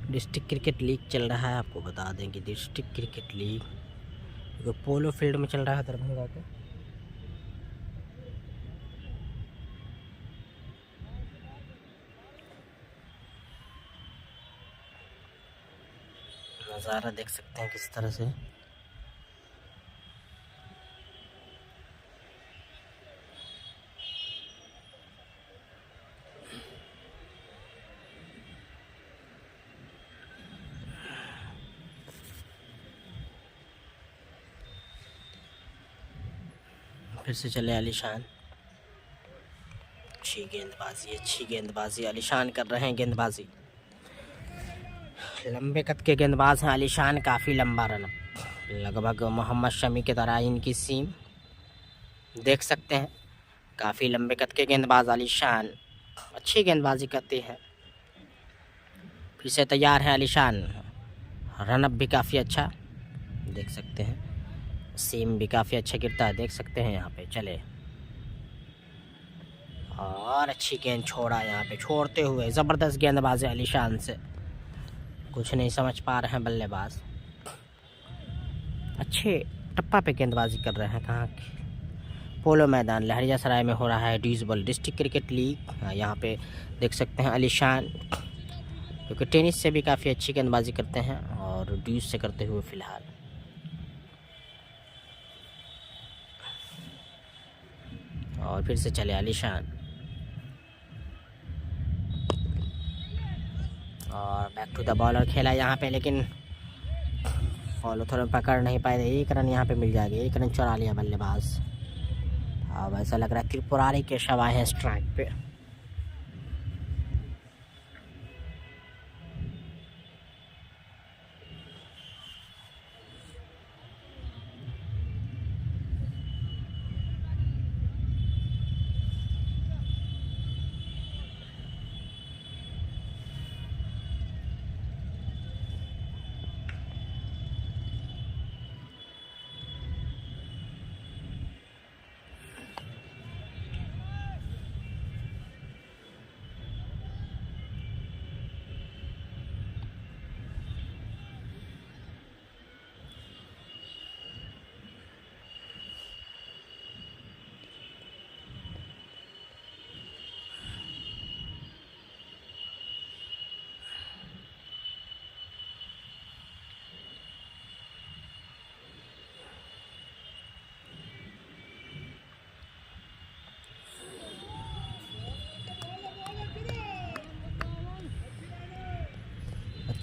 डिस्ट्रिक्ट क्रिकेट लीग चल रहा है, आपको बता दें कि डिस्ट्रिक्ट क्रिकेट लीग जो पोलो फील्ड में चल रहा है दरभंगा के। नज़ारा देख सकते हैं किस तरह से। फिर से चले आलिशान, अच्छी गेंदबाजी आलिशान कर रहे हैं गेंदबाजी। लंबे कद के गेंदबाज हैं आलिशान, काफ़ी लंबा रन, लगभग मोहम्मद शमी की तरह इनकी सीम देख सकते हैं। काफ़ी लंबे कद के गेंदबाज आलिशान अच्छी गेंदबाजी करते हैं। फिर से तैयार है आलिशान, रनअप भी काफ़ी अच्छा देख सकते हैं, सीम भी काफ़ी अच्छा गिरता है देख सकते हैं यहाँ पे। चले और अच्छी गेंद छोड़ा यहाँ पे, छोड़ते हुए ज़बरदस्त गेंदबाजी आलिशान से, कुछ नहीं समझ पा रहे हैं बल्लेबाज। अच्छे टप्पा पे गेंदबाजी कर रहे हैं। कहाँ पोलो मैदान लहरियासराय में हो रहा है ड्यूज़बॉल डिस्ट्रिक्ट क्रिकेट लीग। यहाँ पे देख सकते हैं आलिशान, क्योंकि टेनिस से भी काफ़ी अच्छी गेंदबाजी करते हैं और ड्यूज से करते हुए फ़िलहाल। और फिर से चले आलिशान और बैक टू द बॉलर खेला यहाँ पे, लेकिन फॉलो थोड़ा पकड़ नहीं पाए। एक रन यहाँ पे मिल जाएगा, एक रन चुरा लिया बल्लेबाज। अब ऐसा लग रहा है त्रिपुरारी के शव आए हैं स्ट्राइक पे।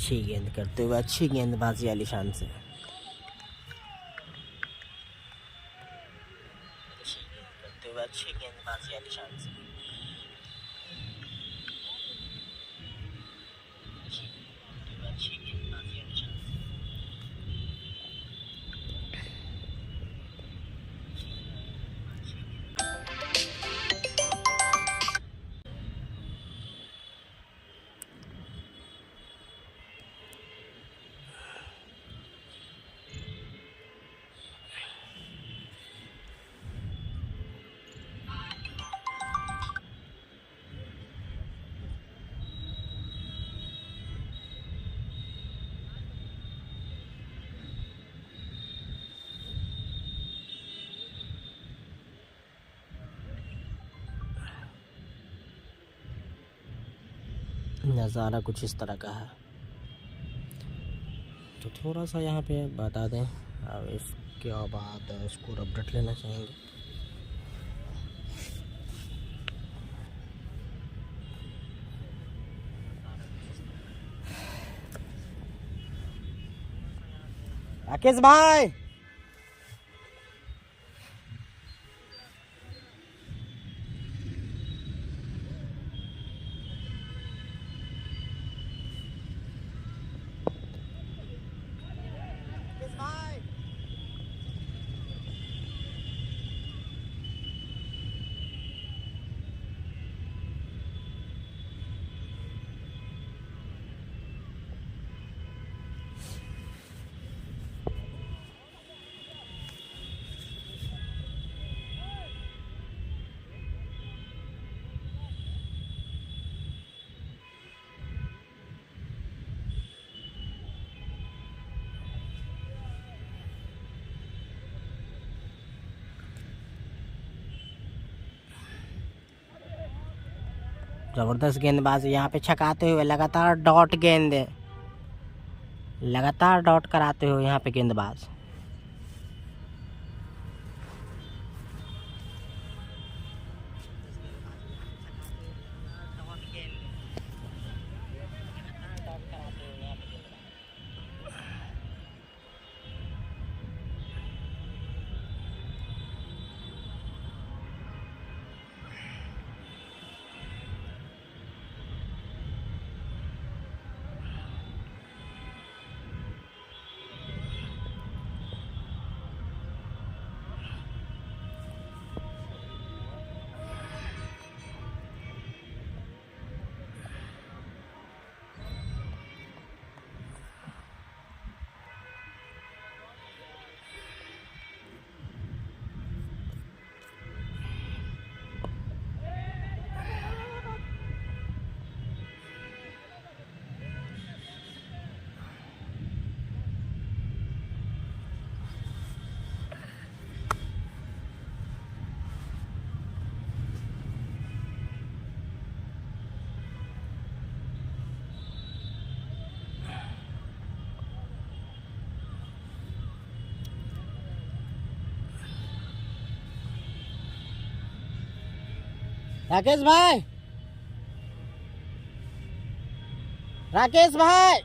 अच्छी गेंद करते हुए अच्छी गेंदबाजी आलिशान से। अच्छी गेंदबाजी आलिशान से। अच्छी गेंदबाजी आलिशान से। नज़ारा कुछ इस तरह का है। तो थोड़ा सा यहाँ पे बता दें, अब इसके बाद स्कोर अपडेट लेना चाहेंगे। राकेश भाई, जबरदस्त गेंदबाजी यहाँ पे छकाते हुए लगातार डॉट गेंद, लगातार डॉट कराते हुए यहाँ पे गेंदबाज। राकेश भाई, राकेश भाई,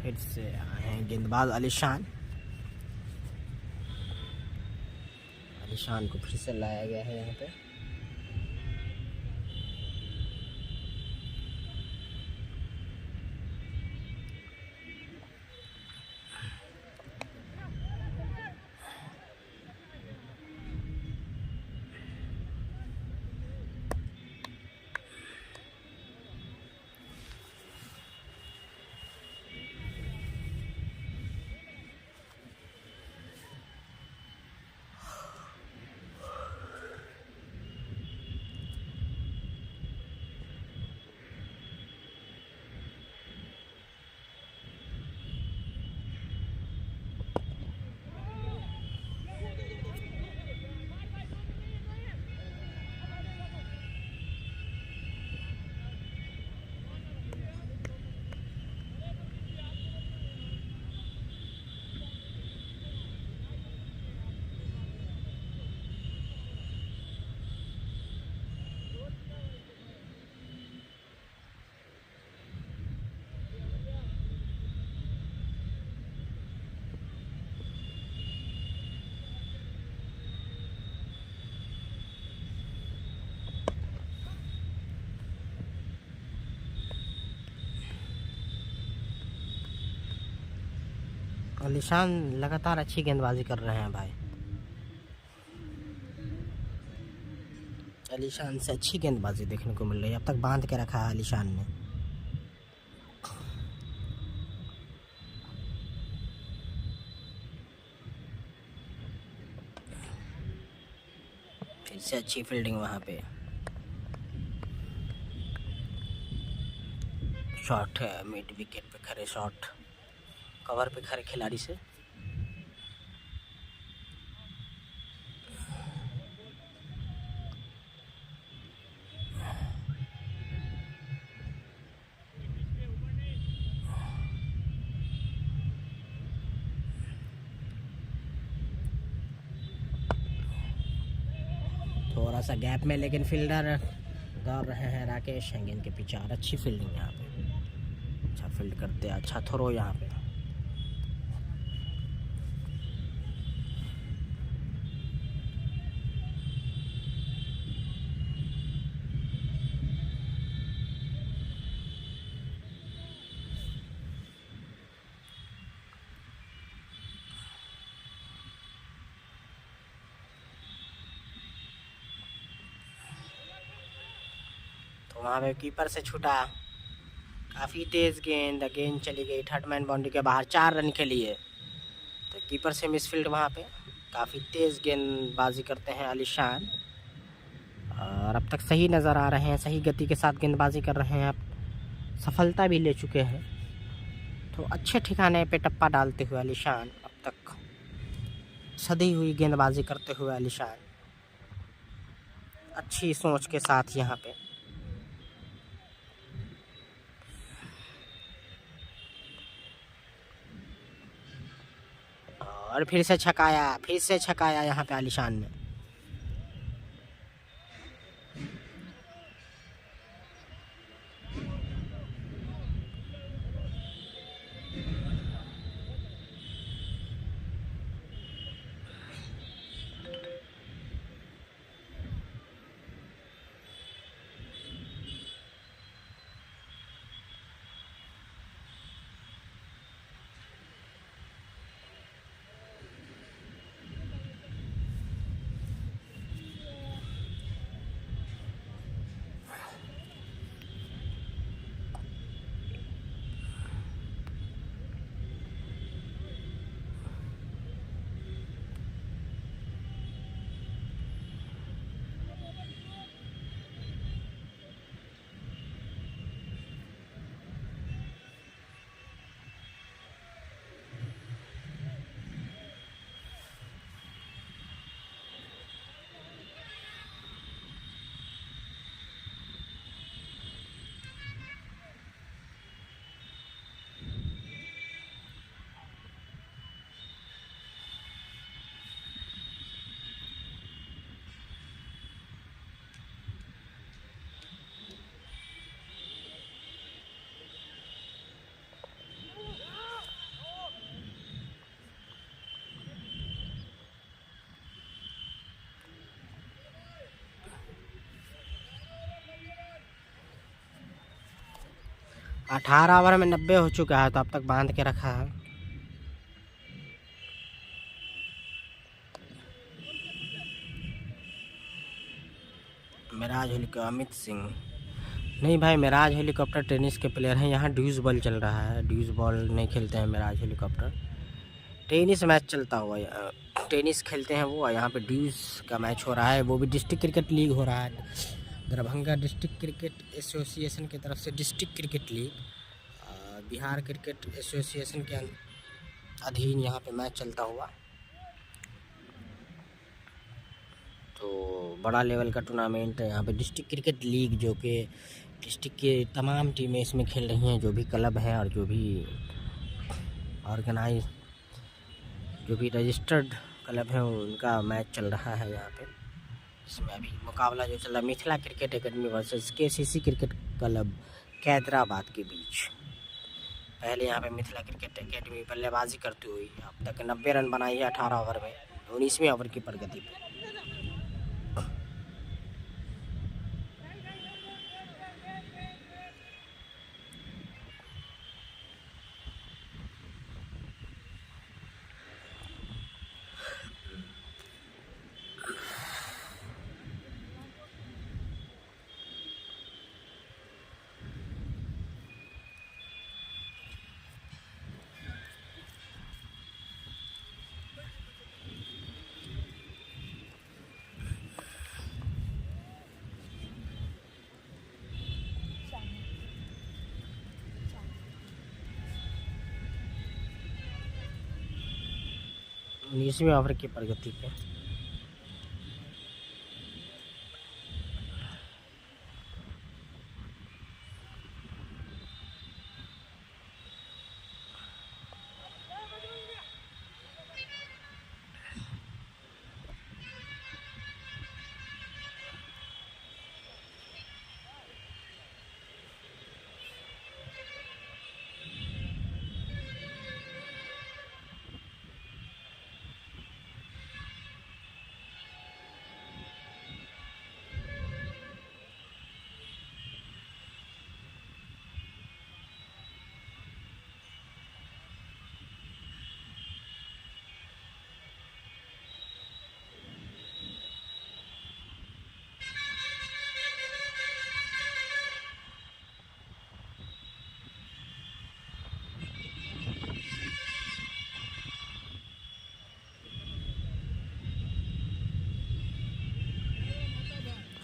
फिर से आए हैं गेंदबाज आलिशान। आलिशान को फिर से लाया गया है यहाँ पे। अलीशान लगातार अच्छी गेंदबाजी कर रहे हैं भाई। अलीशान से अच्छी गेंदबाजी देखने को मिल रही है। अब तक बांध के रखा है अलीशान ने। फिर से अच्छी फील्डिंग वहाँ पे। शॉट है मिड विकेट पे खड़े, शॉट कवर पे खड़े खिलाड़ी से। थोड़ा सा गैप में, लेकिन फील्डर दौड़ रहे हैं राकेश हैं गेंद के पीछे। और अच्छी फील्डिंग यहाँ पे, अच्छा फील्ड करते हैं, अच्छा थ्रो यहाँ पे। तो वहाँ पे कीपर से छूटा, काफ़ी तेज़ गेंद चली गई थर्ड मैन बाउंड्री के बाहर, 4 रन के लिए। तो कीपर से मिसफील्ड वहाँ पे। काफ़ी तेज़ गेंदबाजी करते हैं अलीशान, और अब तक सही नज़र आ रहे हैं, सही गति के साथ गेंदबाजी कर रहे हैं। अब सफलता भी ले चुके हैं, तो अच्छे ठिकाने पे टप्पा डालते हुए अलीशान, अब तक सदी हुई गेंदबाजी करते हुए अलीशान, अच्छी सोच के साथ यहाँ पे। और फिर से छकाया यहाँ पे अलीशान ने। अठारह ओवर में 90 हो चुका है, तो अब तक बांध के रखा है। मिराज हेलीकॉप्टर, अमित सिंह नहीं भाई, मिराज हेलीकॉप्टर टेनिस के प्लेयर हैं। यहाँ ड्यूज बॉल चल रहा है, ड्यूज बॉल नहीं खेलते हैं मिराज हेलीकॉप्टर। टेनिस मैच चलता हुआ, टेनिस खेलते हैं वो। यहाँ पे ड्यूज का मैच हो रहा है, वो भी डिस्ट्रिक्ट क्रिकेट लीग हो रहा है। दरभंगा डिस्ट्रिक्ट क्रिकेट एसोसिएशन की तरफ से district cricket league, Bihar cricket association के अधीन यहाँ पे मैच चलता हुआ। तो बड़ा लेवल का टूर्नामेंट है यहाँ पे, डिस्ट्रिक्ट क्रिकेट लीग, जो कि डिस्ट्रिक्ट के तमाम टीमें इसमें खेल रही हैं, जो भी क्लब हैं और जो भी ऑर्गेनाइज, जो भी रजिस्टर्ड क्लब हैं, उनका मैच चल रहा है यहाँ पे। इसमें अभी मुकाबला जो चल रहा है Mithila cricket academy versus KCC cricket club Kaderabad के बीच। पहले यहाँ पे मिथिला क्रिकेट एकेडमी बल्लेबाजी करती हुई अब तक 90 रन बनाई है 18 ओवर में, 19वें ओवर की प्रगति पे। 19वें ओवर की प्रगति पे।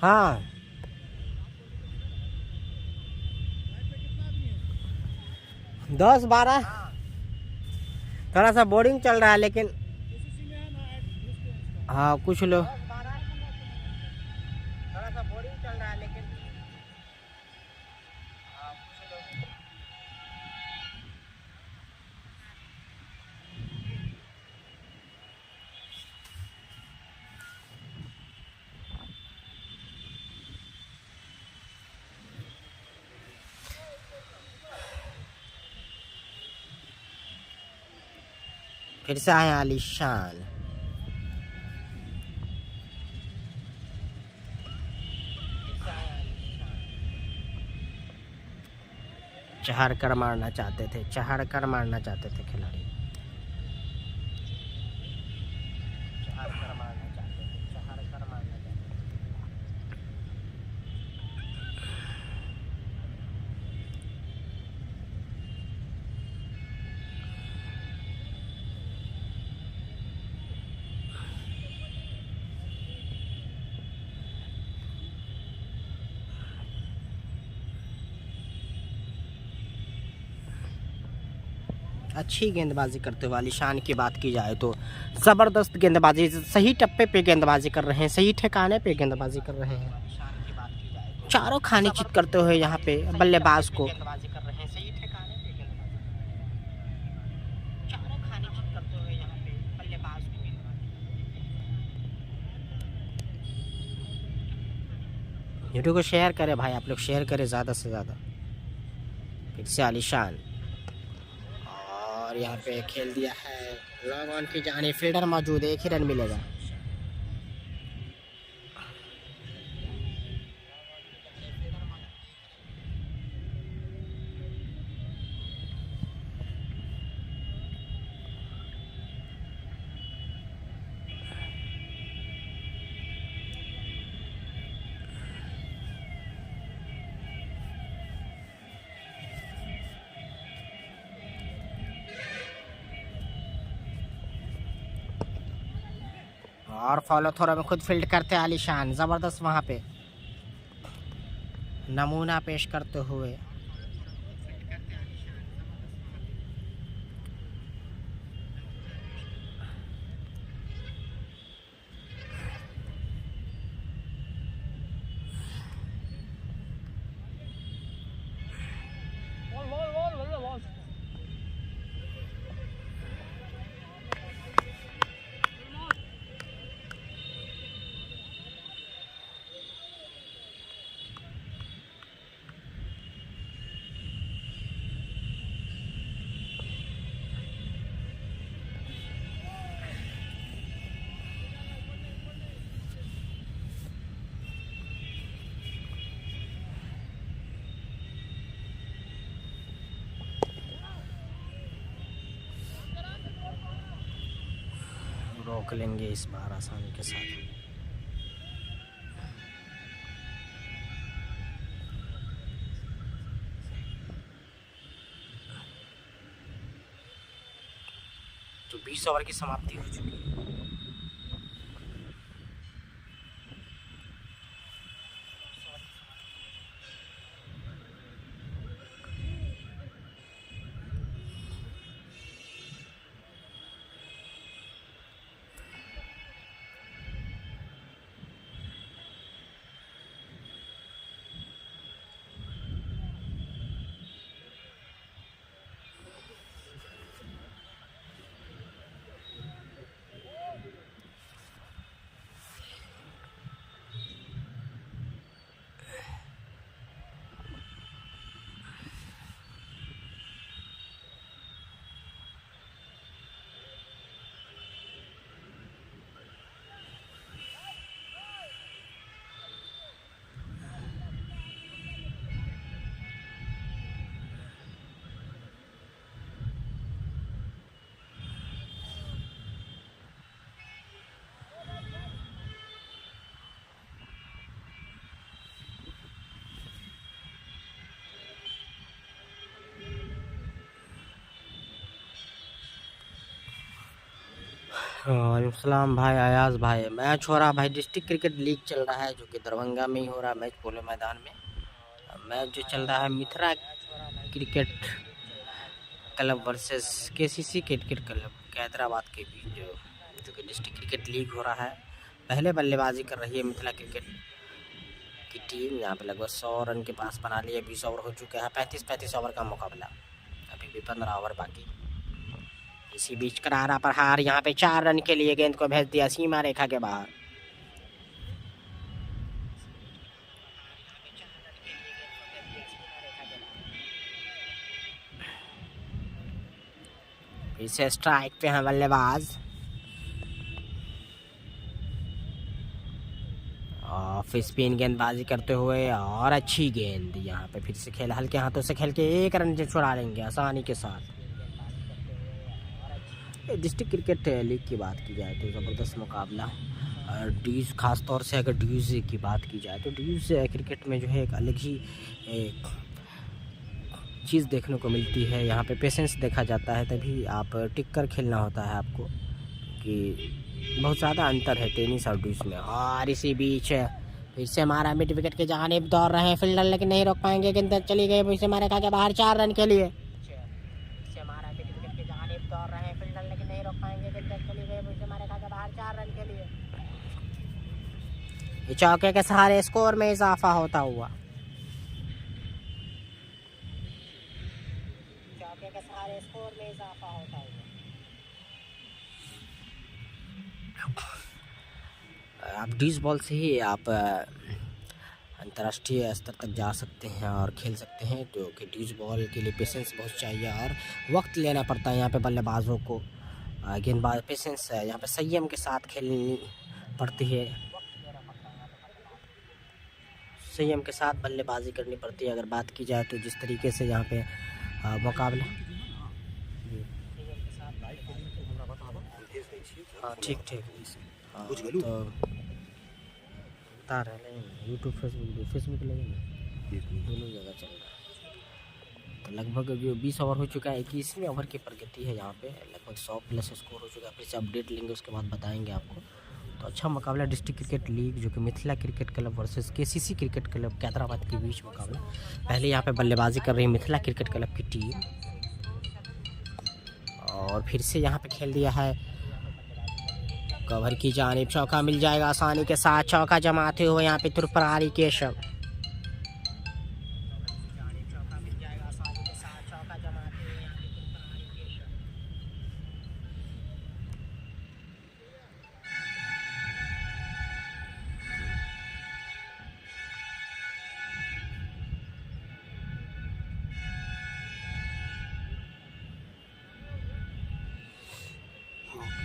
हाँ 10-12 थोड़ा सा बोरिंग चल रहा है लेकिन हाँ कुछ लोग थोड़ा सा बोरिंग चल रहा है लेकिन फिर से आए आलिशान। चढ़ कर मारना चाहते थे, चढ़ कर मारना चाहते थे खिलाड़ी, चढ़ कर मारना चाहते थे, चढ़ कर मारना चाहते थे। अच्छी गेंदबाजी करते हुए आलिशान की बात की जाए तो ज़बरदस्त गेंदबाजी, सही टप्पे पे गेंदबाजी कर रहे हैं, सही ठिकाने पे गेंदबाजी कर रहे हैं, चारों खाने चित करते हुए यहाँ पे बल्लेबाज को वीडियो को शेयर करें भाई, आप लोग शेयर करें ज़्यादा से ज़्यादा। फिर से आलिशान और यहाँ पे खेल दिया है लॉन्ग ऑन की जाने, फील्डर मौजूद है, 1 ही रन मिलेगा। और फॉलो थोड़ा में खुद फील्ड करते आलिशान, ज़बरदस्त वहाँ पे नमूना पेश करते हुए। रोक लेंगे इस बार आसानी के साथ। तो 20 ओवर की समाप्ति हो चुकी है। वालेकुम भाई अयाज भाई। मैच हो रहा भाई, डिस्ट्रिक्ट क्रिकेट लीग चल रहा है जो कि दरभंगा में ही हो रहा है मैच, पोलो मैदान में। मैच जो चल रहा है Mithila cricket club versus KCC cricket club Hyderabad के बीच, जो कि डिस्ट्रिक्ट क्रिकेट लीग हो रहा है। पहले बल्लेबाजी कर रही है मिथिला क्रिकेट की टीम। यहाँ पे लगभग 100 रन के पास बना लिए, 20 ओवर हो चुके हैं। 35 ओवर का मुकाबला, अभी भी 15 ओवर बाकी। इसी बीच करारा प्रहार, यहाँ पे 4 रन के लिए गेंद को भेज दिया सीमा रेखा के बाहर। इसे स्ट्राइक पे हैं बल्लेबाज, और स्पिन गेंदबाजी करते हुए, और अच्छी गेंद यहाँ पे फिर से खेल, हल्के हाथों से खेल के 1 रन छुड़ा लेंगे आसानी के साथ। डिस्ट्रिक्ट क्रिकेट लीग की बात की जाए तो ज़बरदस्त मुकाबला। और ड्यूज, खास तौर से अगर ड्यूज की बात की जाए तो ड्यूज क्रिकेट में जो है एक अलग ही एक चीज़ देखने को मिलती है। यहाँ पे पेशेंस देखा जाता है, तभी आप टिक कर खेलना होता है आपको, कि बहुत ज़्यादा अंतर है टेनिस और ड्यूज में। और इसी बीच फिर से हमारा मिड विकेट के जानिब दौड़ रहे हैं फील्डर, लेकिन नहीं रोक पाएंगे, गेंद चली गई फिर से हमारे खा के बाहर 4 रन के लिए। दौड़ रहे हैं फील्डर, लेकिन नहीं रोक पाएंगे, गेंद चली गई फिर से हमारे खा के बाहर 4 रन के लिए। ये चौके के सहारे स्कोर में इजाफा होता हुआ, चौके के सहारे स्कोर में इजाफा होता हुआ। आप ड्यूज बॉल से ही आप अंतर्राष्ट्रीय स्तर तक जा सकते हैं और खेल सकते हैं, जो कि ड्यूज बॉल के लिए पेशेंस बहुत चाहिए और वक्त लेना पड़ता है यहाँ पे बल्लेबाजों को। गेंदबाज पेशेंस है यहाँ पे, संयम के साथ खेलनी पड़ती है, संयम के साथ बल्लेबाजी करनी पड़ती है। अगर बात की जाए तो जिस तरीके से यहाँ पे मुकाबला, हाँ ठीक ठीक, हाँ तो बता रहे हैं यूट्यूब फेसबुक लगे दोनों जगह चल रहा है। तो लगभग जो 20 ओवर हो चुका है, 21वें ओवर की प्रगति है यहाँ पे, लगभग 100 प्लस स्कोर हो चुका है। फिर से अपडेट लेंगे, उसके बाद बताएंगे आपको। तो अच्छा मुकाबला डिस्ट्रिक्ट क्रिकेट लीग, जो कि Mithila cricket club versus KCC cricket club Hyderabad के बीच मुकाबला। पहले यहाँ पे बल्लेबाजी कर रही है मिथिला क्रिकेट क्लब की टीम, और फिर से यहाँ पे खेल दिया है कवर की जानिब, चौका मिल जाएगा आसानी के साथ। चौका जमाते हुए यहाँ पे त्रिपुरारी केशव,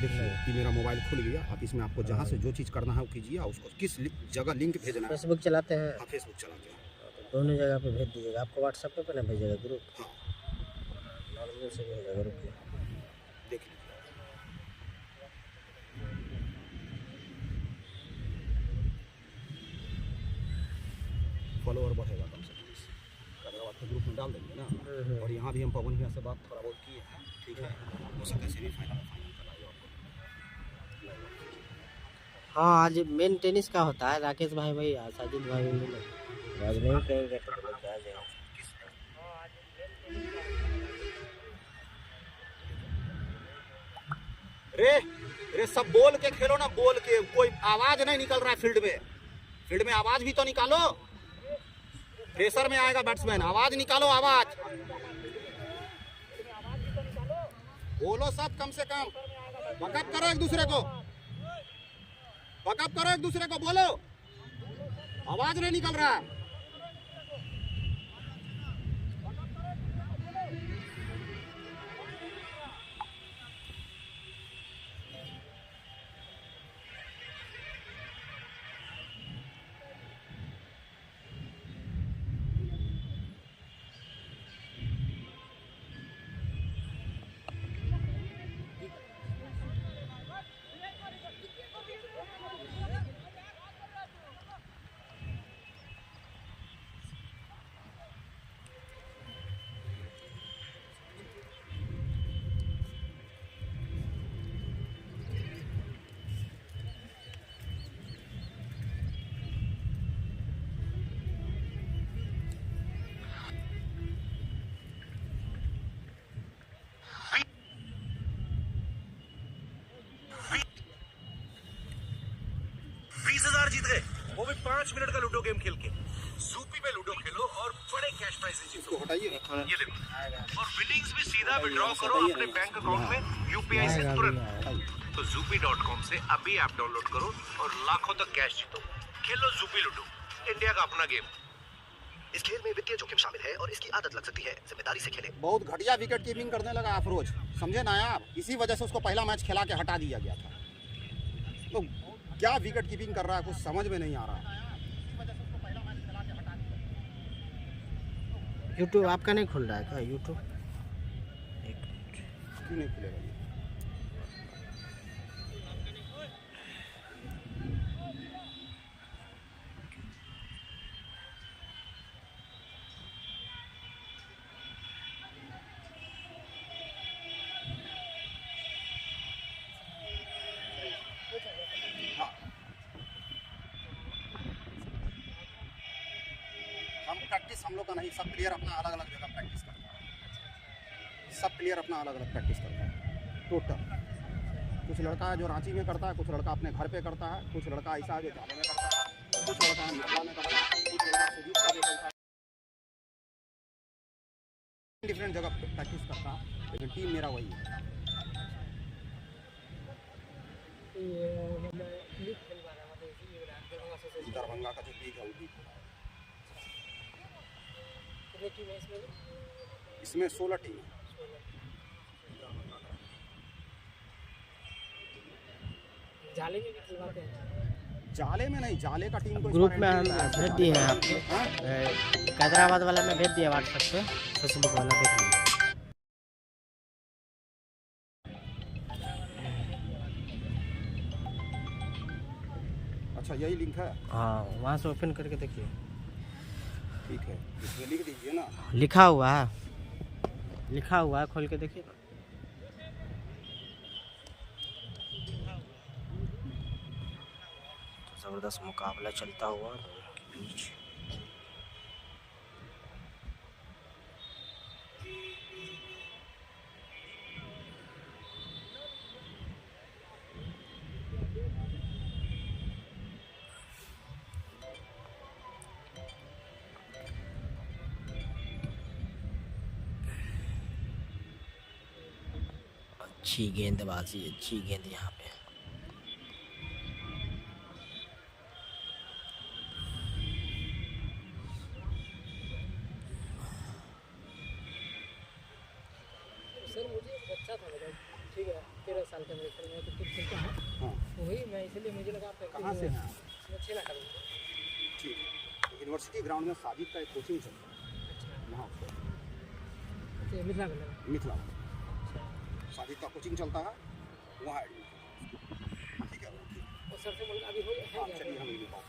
देखिए कि मेरा मोबाइल खुल गया। आप इसमें आपको जहाँ से जो चीज़ करना है वो कीजिए, उसको किस जगह लिंक भेजना है।
फेसबुक चलाते हैं,
हाँ फेसबुक चलाते हैं,
तो दोनों जगह पे भेज दीजिएगा। आपको व्हाट्सएप पे ना भेजेगा ग्रुप,
हाँ
नॉर्मल से भेजेगा ग्रुप पे।
देख लीजिए। फॉलोअर बढ़ेगा कम से कम, हैदराबाद के ग्रुप में डाल देंगे ना। और यहाँ भी हम पवन भैया से बात थोड़ा बहुत किए हैं, ठीक है, हो सकता है सेमीफाइनल फाइनल कराइए आपको।
हाँ आज मेन टेनिस का होता है, राकेश भाई भाई साजिद भाई भी मिले, आज नहीं कहेंगे तो बोले क्या जाएगा।
रे रे सब बोल के खेलो ना, बोल के, कोई आवाज नहीं निकल रहा है फील्ड में आवाज भी तो निकालो। प्रेशर में आएगा बैट्समैन, आवाज निकालो, आवाज बोलो सब, कम से कम बैकअप करो एक दूसरे को, बैकअप करो एक दूसरे को, बोलो, आवाज नहीं निकल रहा है।
5 मिनट का लूडो गेम खेल के सूपी पे लूडो खेलो और बड़े कैश प्राइजेस जीतो।
हटाइए।
ये देखो, और विनिंग्स भी सीधा विड्रॉ करो अपने बैंक अकाउंट में यूपीआई से तुरंत। तो Zoopy.com से अभी ऐप डाउनलोड करो और लाखों तक कैश जीतो। खेलो Zoopy लूडो, इंडिया का अपना गेम। इस खेल में वित्तीय जोखिम शामिल है और इसकी आदत लग सकती है, जिम्मेदारी से खेलें।
बहुत घटिया विकेट कीपिंग करने लगा अफरोज, समझे ना आप, इसी वजह से उसको पहला मैच खिला के हटा दिया गया था। तो क्या विकेट कीपिंग कर रहा है, कुछ समझ में नहीं आ रहा।
यूट्यूब आपका नहीं खुल रहा है क्या? यूट्यूब
क्यों नहीं खुलेगा ये? प्रैक्टिस हम लोग का नहीं, सब प्लेयर अपना अलग अलग जगह प्रैक्टिस करता है। सब प्लेयर अपना अलग अलग प्रैक्टिस करता है टोटल। कुछ लड़का है जो रांची में करता है, कुछ लड़का अपने घर पे करता है, कुछ लड़का ऐसा है जो जाने में करता है, कुछ लड़का मिथिला में करता है, कुछ लड़का सुजीत का भी करता है। डिफरेंट जगह प्रैक्टिस करता है, लेकिन टीम मेरा वही है। दरभंगा का जो लीग है वो लीग इसमें 16 टीम है।
जाले में भी खिलवाते हैं?
जाले में नहीं, जाले का टीम को
ग्रुप में हम भेज दिए हैं आपको, हैदराबाद वाला में भेज दिया व्हाट्सएप पे, फेसबुक वाला देख लीजिए।
अच्छा यही लिंक है?
हाँ वहाँ से ओपन करके देखिए,
ठीक है, इसमें लिख दीजिए ना।
लिखा हुआ है, लिखा हुआ है, खोल के देखिए। जबरदस्त मुकाबला चलता हुआ के बीच। अच्छी गेंदबाजी, अच्छी गेंद यहाँ पे।
सर मुझे एक बच्चा था लगा, ठीक है 13 साल का मेरे घर में तो कुछ खेलता है,
हाँ,
वही मैं इसलिए मुझे लगा आप
कहाँ से हैं?
मैं 6 लाख
ठीक है, यूनिवर्सिटी ग्राउंड में साजिद का एक कोचिंग चलता है, वहाँ उसको
मिथिला में लगा।
मिथिला साजिद का कोचिंग चलता है, वहाँ एडमिशन। ठीक है,
और सर से मुलाकात अभी हो है
हाँ
क्या?
चलिए हम ये बात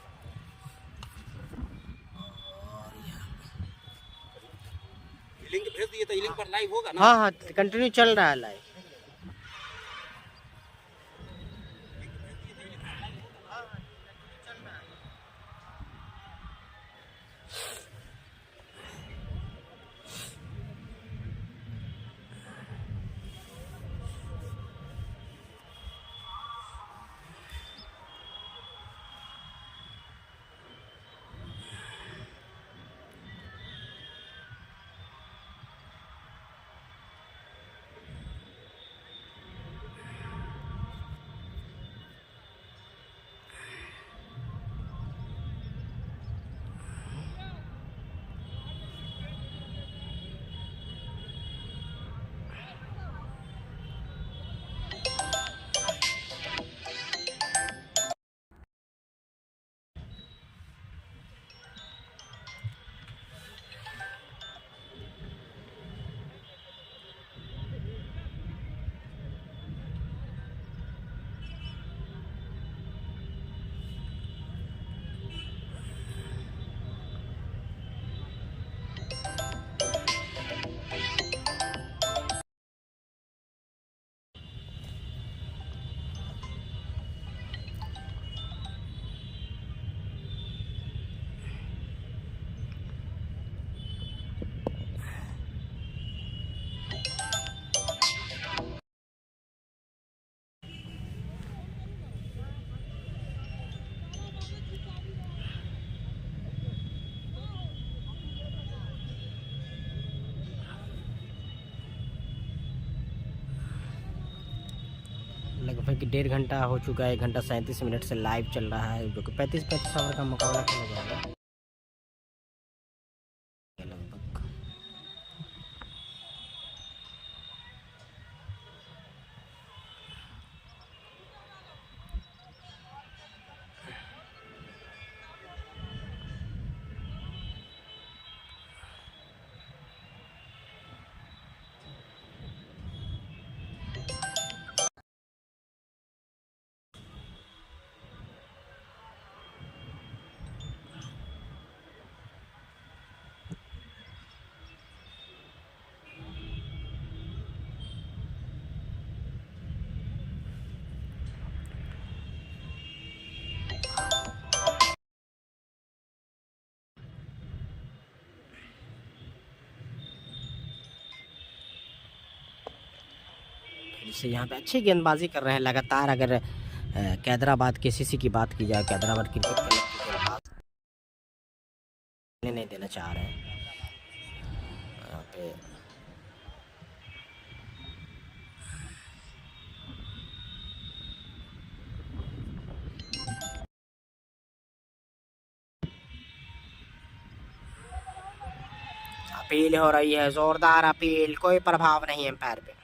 लिंक भेज दिए तो लिंक पर लाइव होगा ना?
हाँ हाँ कंटिन्यू चल रहा है लाइव। लगभग 1.5 घंटा हो चुका है, 1 घंटा 37 मिनट से लाइव चल रहा है, जो कि 35 ओवर का मुकाबला खेला जाएगा लगभग। से यहाँ पे अच्छी गेंदबाजी कर रहे हैं लगातार। अगर कैदराबाद केसीसी की बात की जाए, कैदराबाद क्रिकेट क्लब की गेंदबाज नहीं देना चाह रहे हैं यहाँ पे। अपील हो रही है, जोरदार अपील, कोई प्रभाव नहीं एम्पायर पे।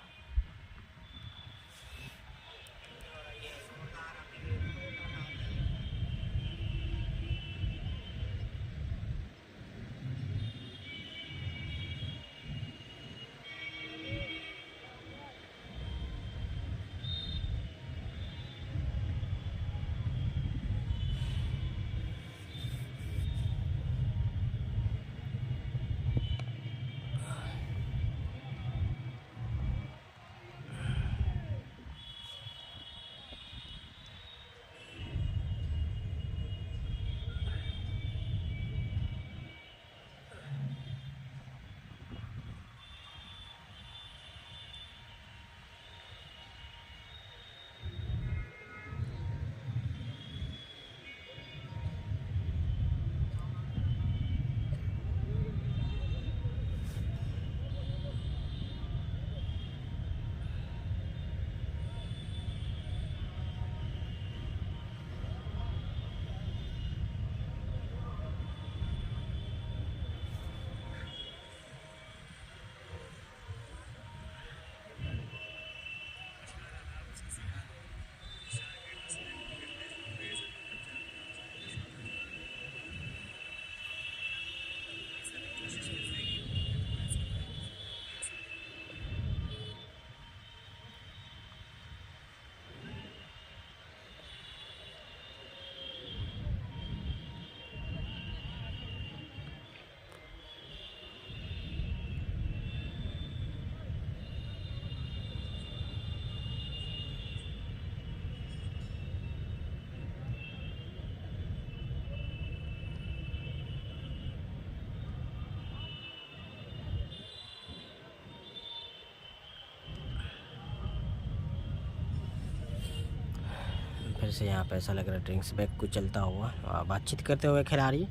फिर से यहाँ पे ऐसा लग रहा है ड्रिंक्स बैग कुछ चलता हुआ, बातचीत करते हुए खिलाड़ी।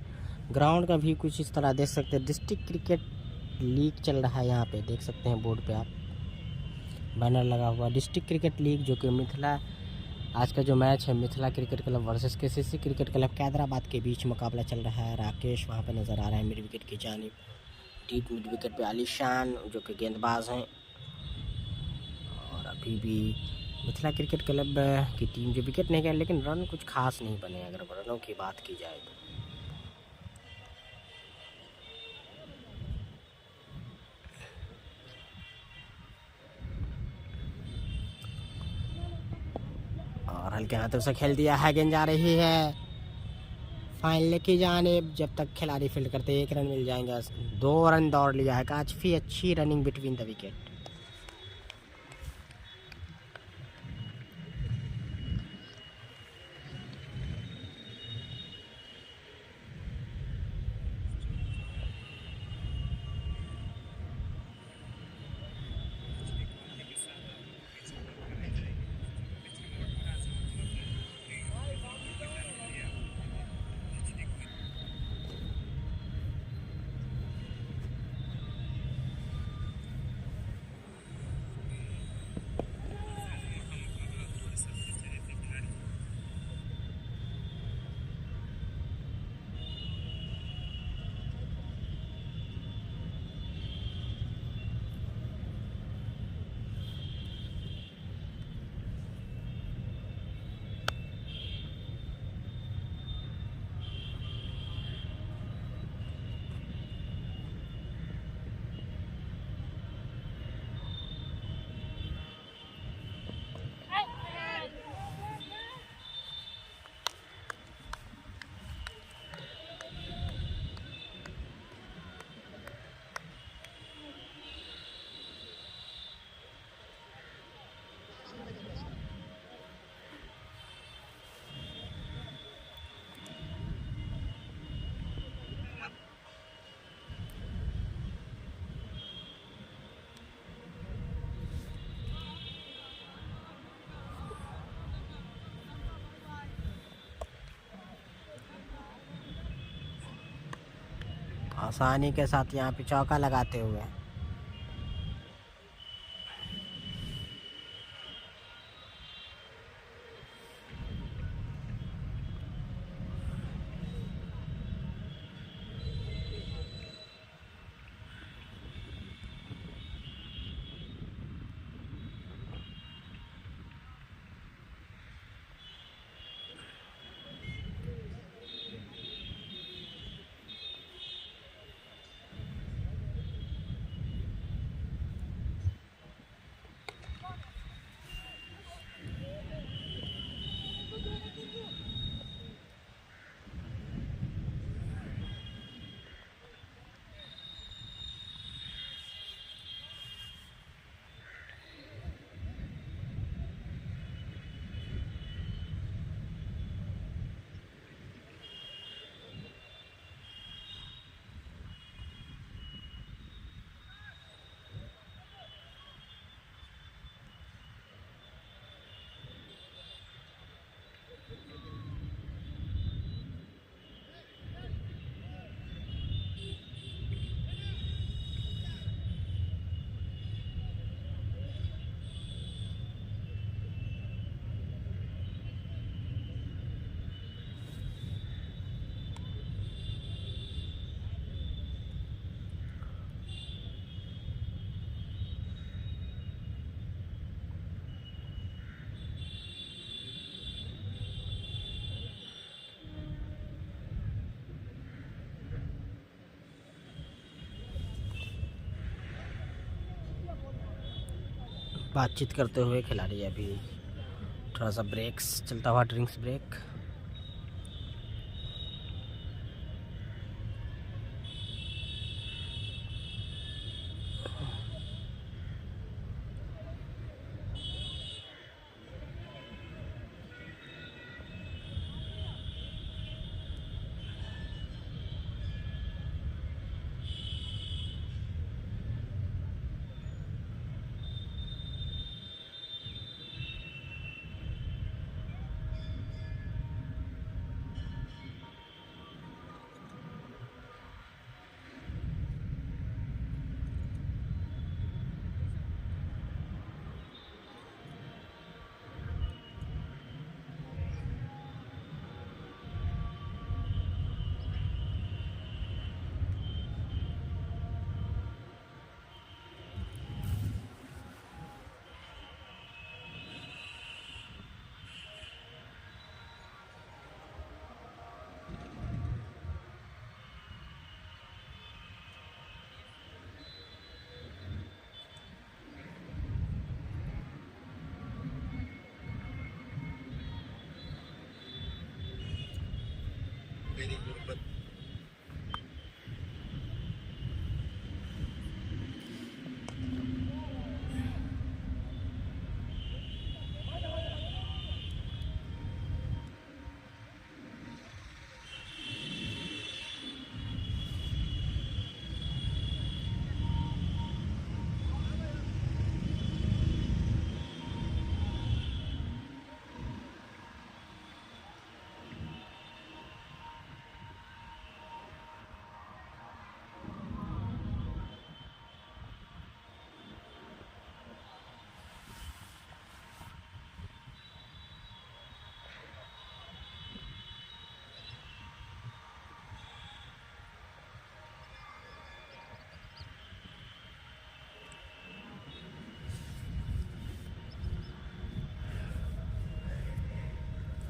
ग्राउंड का भी कुछ इस तरह देख सकते हैं, डिस्ट्रिक्ट क्रिकेट लीग चल रहा है यहाँ पे, देख सकते हैं बोर्ड पे आप, बैनर लगा हुआ डिस्ट्रिक्ट क्रिकेट लीग, जो कि मिथिला, आज का जो मैच है Mithila cricket club versus KCC cricket club Kaderabad के बीच मुकाबला चल रहा है। राकेश वहाँ पे नज़र आ रहा है मिड विकेट की जानिब, डीप मिड विकेट पे आलिशान जो कि गेंदबाज हैं, और अभी भी मिथिला क्रिकेट क्लब की टीम जो विकेट नहीं गए, लेकिन रन कुछ खास नहीं बने अगर रनों की बात की जाए तो। और हल्के हाथों से खेल दिया है, गेंद जा रही है फाइनल की जानिब। जब तक खिलाड़ी फील्ड करते 1 रन मिल जाएंगे। 2 रन दौड़ लिया है, काफ़ी अच्छी रनिंग बिटवीन द विकेट। आसानी के साथ यहाँ पे चौका लगाते हुए। बातचीत करते हुए खिलाड़ी अभी थोड़ा सा ब्रेक्स चलता हुआ ड्रिंक्स ब्रेक।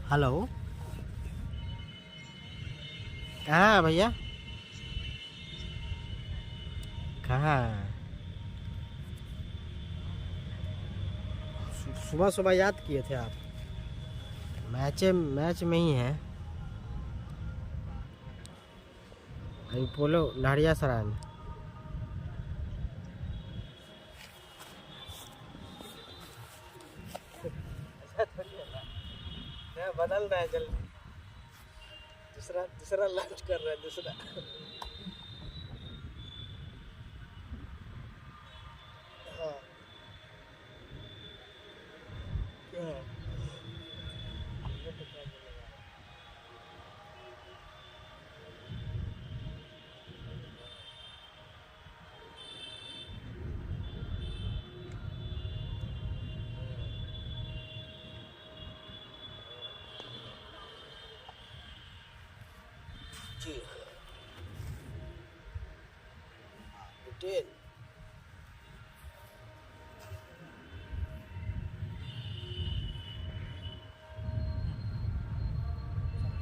हेलो, कहाँ है भैया? कहाँ है? सुबह सुबह याद किए थे आप? मैच में ही है अभी पोलो लाड़िया सराय में।
बदल रहा है जल्दी, दूसरा लॉन्च कर रहा है दूसरा। हाँ क्या
जी डिटेल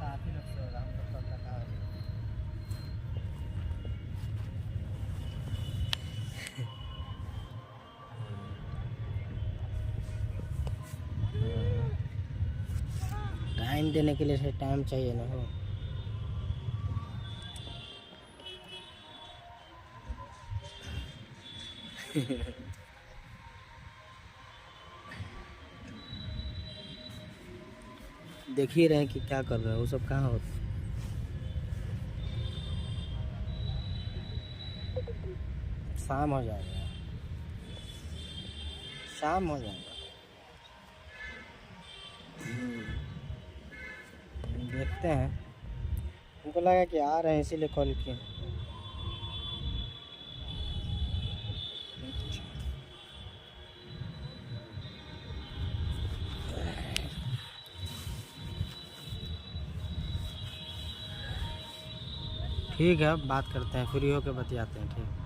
आप ही लोग से होगा, हम लोग तो अपना काम है। टाइम देने के लिए टाइम चाहिए ना हो। देख ही रहे हैं कि क्या कर रहे हैं वो सब, कहाँ होता। शाम हो जाएगा, शाम हो जाएगा। देखते हैं, हमको लगा कि आ रहे हैं इसीलिए कॉल किए। ठीक है, अब बात करते हैं, फ्री होकर बतियाते हैं। ठीक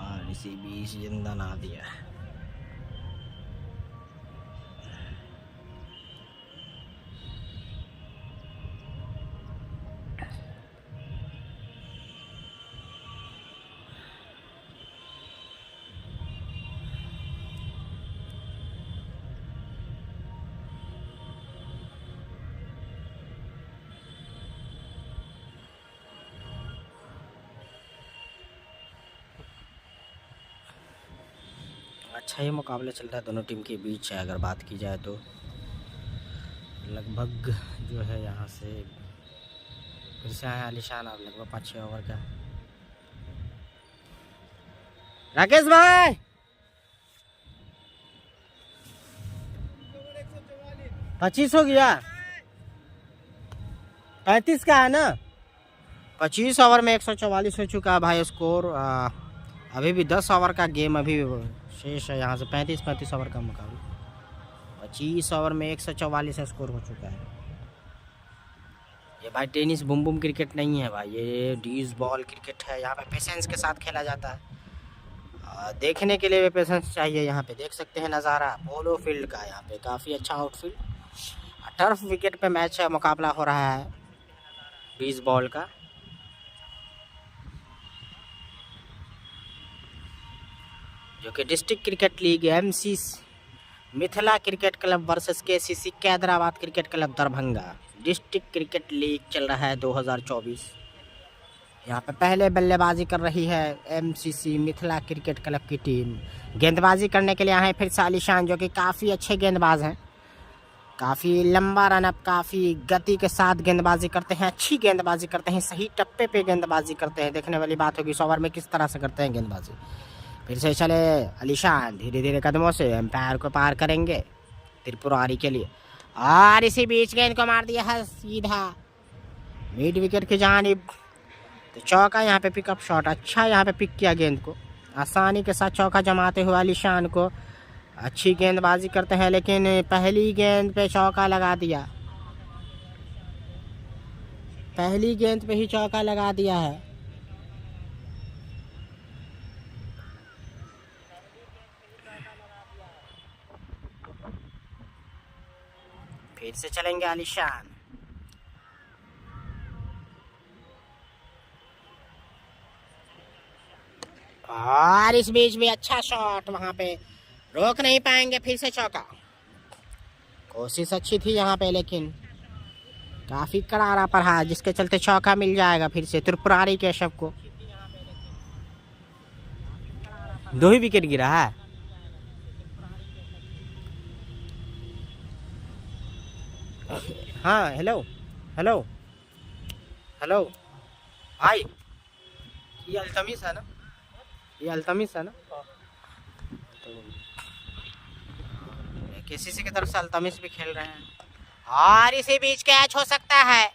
और इसी बीच जिंदा ना दिया। अच्छा ही मुकाबला चल रहा है दोनों टीम के बीच है। अगर बात की जाए तो लगभग जो है यहाँ से फिर से आए आलिशान, अब लगभग 5-6 ओवर का। राकेश भाई 25 हो गया, 35 का है ना। 25 ओवर में 144 हो चुका है भाई स्कोर। अभी भी 10 ओवर का गेम अभी शेष है। यहाँ से 35 ओवर का मुकाबला, 25 ओवर में 144 स्कोर हो चुका है। ये भाई टेनिस बूम बूम क्रिकेट नहीं है भाई, ये डीज बॉल क्रिकेट है। यहाँ पे पेशेंस के साथ खेला जाता है। देखने के लिए भी पेशेंस चाहिए। यहाँ पे देख सकते हैं नज़ारा पोलो फील्ड का। यहाँ पे काफ़ी अच्छा आउटफील्ड, टर्फ विकेट पे मैच है, मुकाबला हो रहा है डीज बॉल का। जो कि district cricket league MC Mithila cricket club versus KCC Kaderabad cricket club Darbhanga district cricket league चल रहा है 2024। यहाँ पे पहले बल्लेबाजी कर रही है MCC मिथिला क्रिकेट क्लब की टीम। गेंदबाजी करने के लिए आए फिर से आलिशान, जो कि काफ़ी अच्छे गेंदबाज हैं। काफ़ी लंबा रनअप, काफ़ी गति के साथ गेंदबाजी करते हैं, अच्छी गेंदबाजी करते हैं, सही टप्पे पे गेंदबाजी करते हैं। देखने वाली बात होगी इस ओवर में किस तरह से करते हैं गेंदबाजी। फिर से चले आलिशान धीरे धीरे कदमों से एम्पायर को पार करेंगे त्रिपुरारी के लिए, और इसी बीच गेंद को मार दिया है सीधा मिड विकेट की जानिब। तो चौका यहाँ पे पिकअप शॉट, अच्छा यहाँ पे पिक किया गेंद को, आसानी के साथ चौका जमाते हुए आलिशान को। अच्छी गेंदबाजी करते हैं, लेकिन पहली गेंद पे चौका लगा दिया, पहली गेंद पे ही चौका लगा दिया है। फिर से चलेंगे आलिशान। और इस बीच भी अच्छा शॉट, वहां पे रोक नहीं पाएंगे। फिर से चौका, कोशिश अच्छी थी यहाँ पे, लेकिन काफी करारा पड़ा, जिसके चलते चौका मिल जाएगा फिर से त्रिपुरारी केशव को। 2 ही विकेट गिरा है। हाँ हेलो हेलो हेलो भाई, ये अल्तमिश है ना, ये अल्तमिश है ना, तो केसीसी की तरफ से अल्तमिश भी खेल रहे हैं और इसी बीच कैच हो सकता है,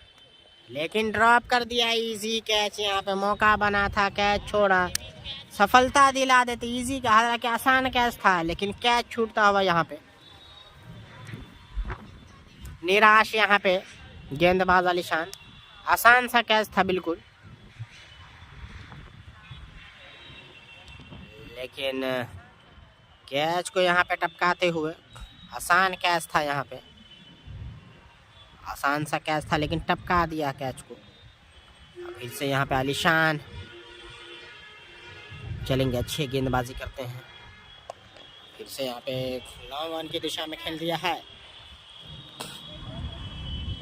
लेकिन ड्रॉप कर दिया। इजी कैच, यहाँ पे मौका बना था, कैच छोड़ा, सफलता दिला देते इजी का। हालांकि आसान कैच था लेकिन कैच छूटता हुआ यहाँ पे निराश। यहाँ पे गेंदबाज आलिशान, आसान सा कैच था बिल्कुल, लेकिन कैच को यहाँ पे टपकाते हुए, आसान कैच था यहाँ पे, आसान सा कैच था लेकिन टपका दिया कैच को। फिर से यहाँ पे आलिशान चलेंगे, अच्छी गेंदबाजी करते हैं। फिर से यहाँ पे लॉन्ग ऑन की दिशा में खेल दिया है।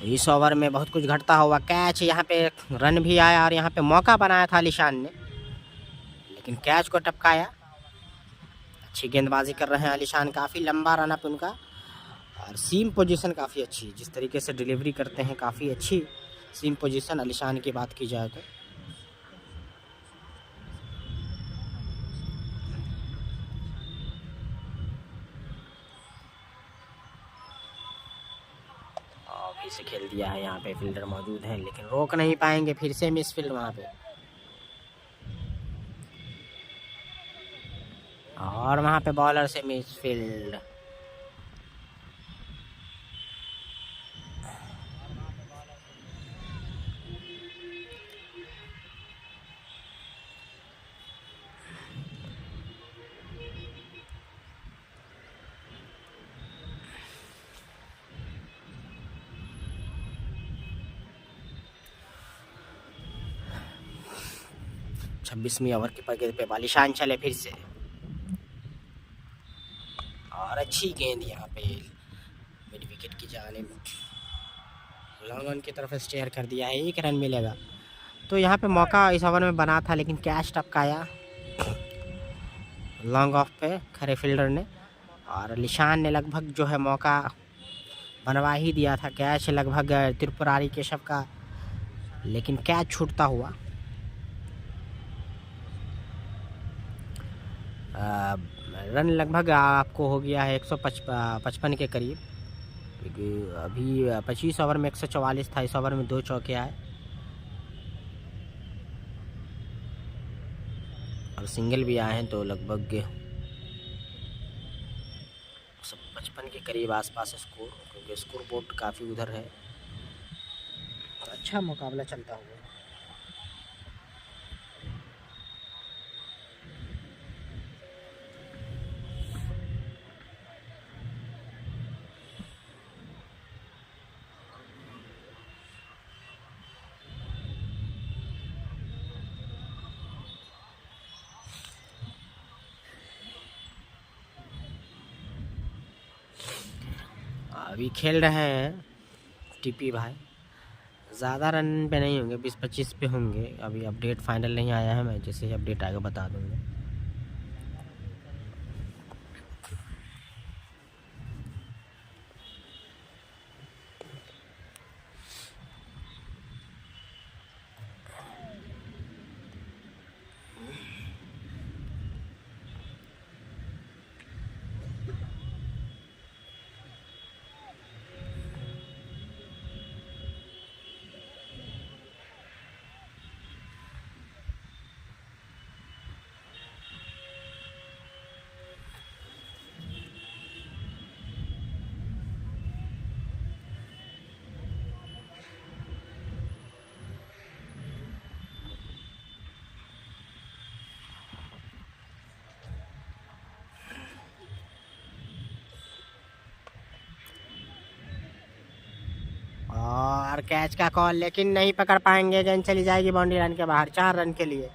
इस ओवर में बहुत कुछ घटता हुआ, कैच यहाँ पे रन भी आया और यहाँ पे मौका बनाया था आलिशान ने, लेकिन कैच को टपकाया। अच्छी गेंदबाजी कर रहे हैं आलिशान, काफ़ी लंबा रन अप उनका और सीम पोजीशन काफ़ी अच्छी, जिस तरीके से डिलीवरी करते हैं काफ़ी अच्छी सीम पोजीशन आलिशान की बात की जाए तो। फिर से खेल दिया है, यहाँ पे फील्डर मौजूद हैं लेकिन रोक नहीं पाएंगे, फिर से मिस फील्ड वहाँ पे, और वहाँ पे बॉलर से मिस फील्ड। छब्बीसवीं ओवर की गेंद पे आलिशान चले फिर से, और अच्छी गेंद यहाँ पे मिड विकेट की जानिब लॉन्ग ऑन की तरफ स्टेयर कर दिया है, 1 रन मिलेगा। तो यहाँ पे मौका इस ओवर में बना था लेकिन कैच टपकाया लॉन्ग ऑफ पे खड़े फील्डर ने, और आलिशान ने लगभग जो है मौका बनवा ही दिया था। कैच लगभग त्रिपुरारी केशव का, लेकिन कैच छूटता हुआ। रन लगभग आपको हो गया है 155 के करीब, क्योंकि अभी 25 ओवर में 144 था, इस ओवर में 2 चौके आए और सिंगल भी आए हैं, तो लगभग 155 के करीब आसपास स्कोर, क्योंकि स्कोर बोर्ड काफ़ी उधर है। तो अच्छा मुकाबला चलता हुआ। अभी खेल रहे हैं टीपी भाई, ज़्यादा रन पे नहीं होंगे, 20-25 पे होंगे। अभी अपडेट फाइनल नहीं आया है, मैं जैसे ही अपडेट आएगा बता दूंगा। और कैच का कॉल, लेकिन नहीं पकड़ पाएंगे, गेंद चली जाएगी बाउंड्री लाइन के बाहर, 4 रन के लिए।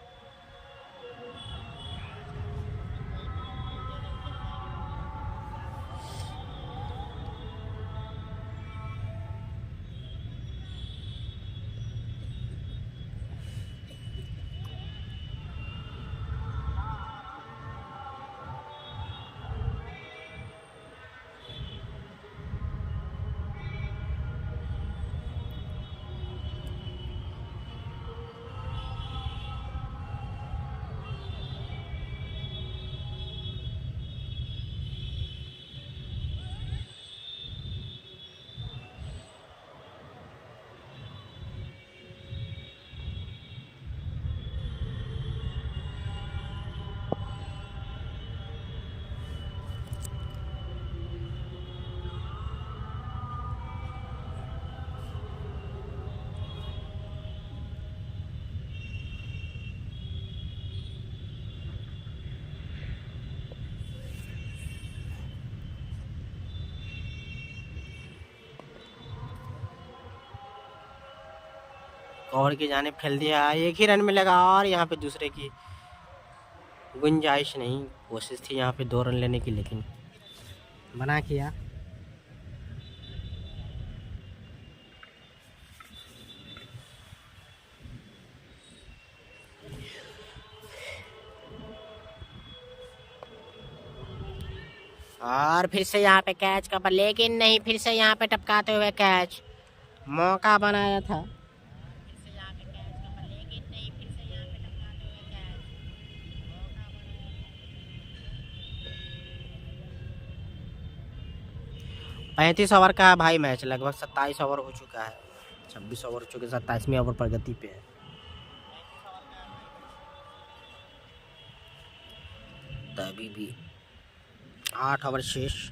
कवर की जानिब खेल दिया, एक ही रन मिलेगा और यहाँ पे दूसरे की गुंजाइश नहीं। कोशिश थी यहाँ पे 2 रन लेने की, लेकिन बना किया। और फिर से यहाँ पे कैच का, पर लेकिन नहीं, फिर से यहाँ पे टपकाते हुए कैच। मौका बनाया था। 35 ओवर का है भाई मैच, लगभग 27 ओवर हो चुका है। 26 ओवर हो चुके, 27वें ओवर प्रगति पे है। तो अभी भी 8 ओवर शेष।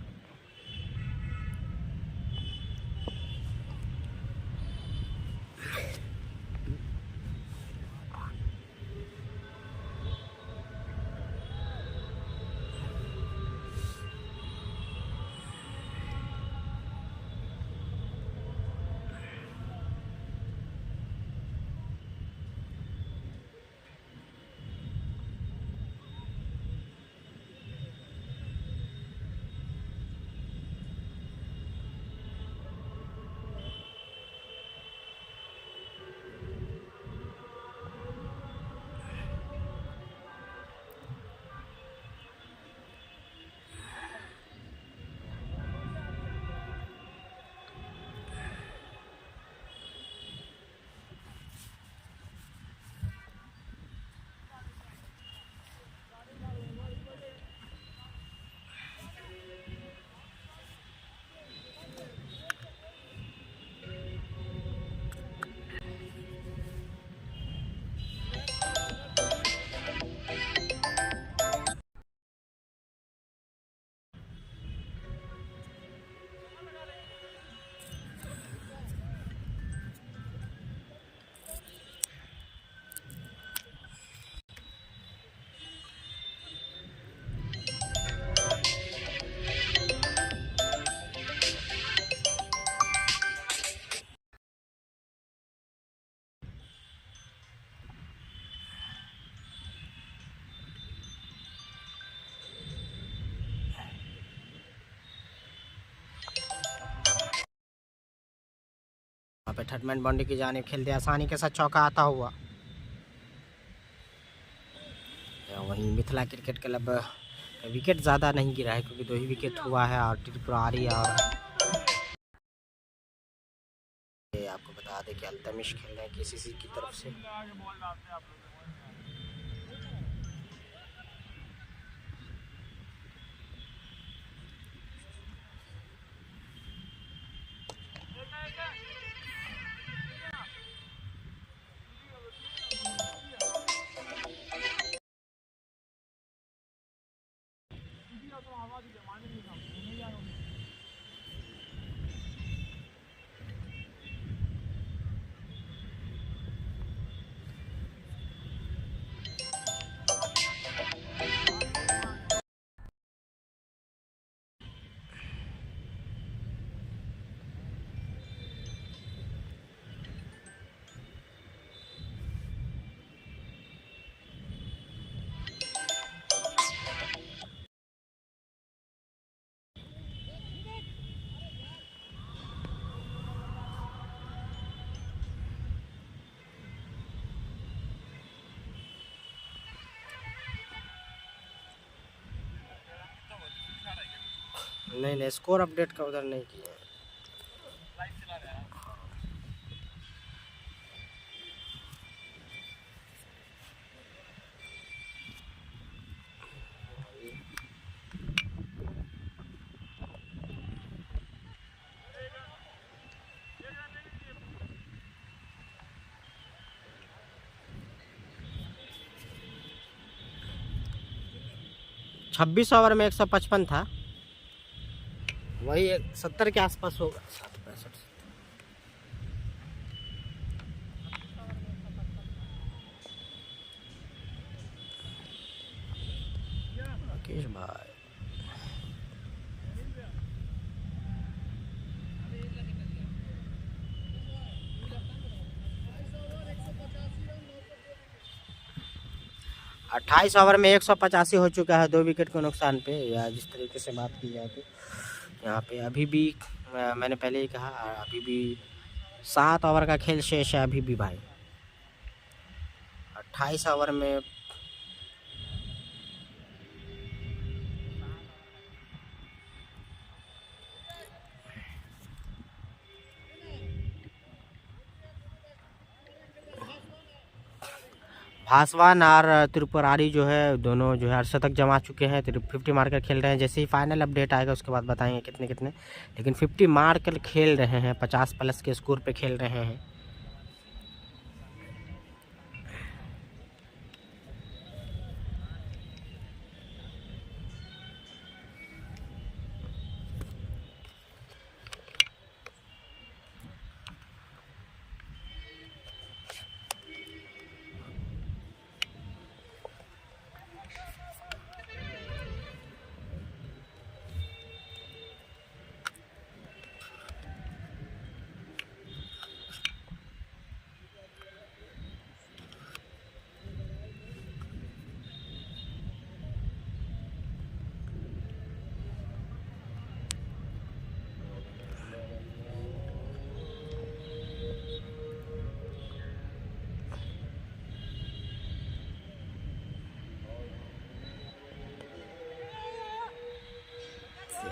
वहाँ पे थर्डमैन बाउंड्री की जानिब खेलते, आसानी के साथ चौका आता हुआ। वहीं मिथिला क्रिकेट क्लब विकेट ज़्यादा नहीं गिरा है, क्योंकि 2 ही विकेट हुआ है। और त्रिपुरारी और आपको बता दें कि अल्तमिश खेल रहे हैं KCC की तरफ से। नहीं, स्कोर अपडेट का उधर नहीं किया। छब्बीस ओवर में 155 था, वही 70 के आसपास होगा। 65 राकेश भाई। 28 ओवर में 185 हो चुका है 2 विकेट के नुकसान पे, या जिस तरीके से बात की जाए तो यहाँ पे अभी भी मैंने पहले ही कहा, अभी भी 7 ओवर का खेल शेष है अभी भी भाई। 28 ओवर में भासवान और त्रिपुरारी जो है दोनों जो है अर्धशतक जमा चुके हैं, 50 मार कर खेल रहे हैं। जैसे ही फाइनल अपडेट आएगा उसके बाद बताएंगे कितने कितने, लेकिन 50 मार कर खेल रहे हैं, 50 प्लस के स्कोर पे खेल रहे हैं।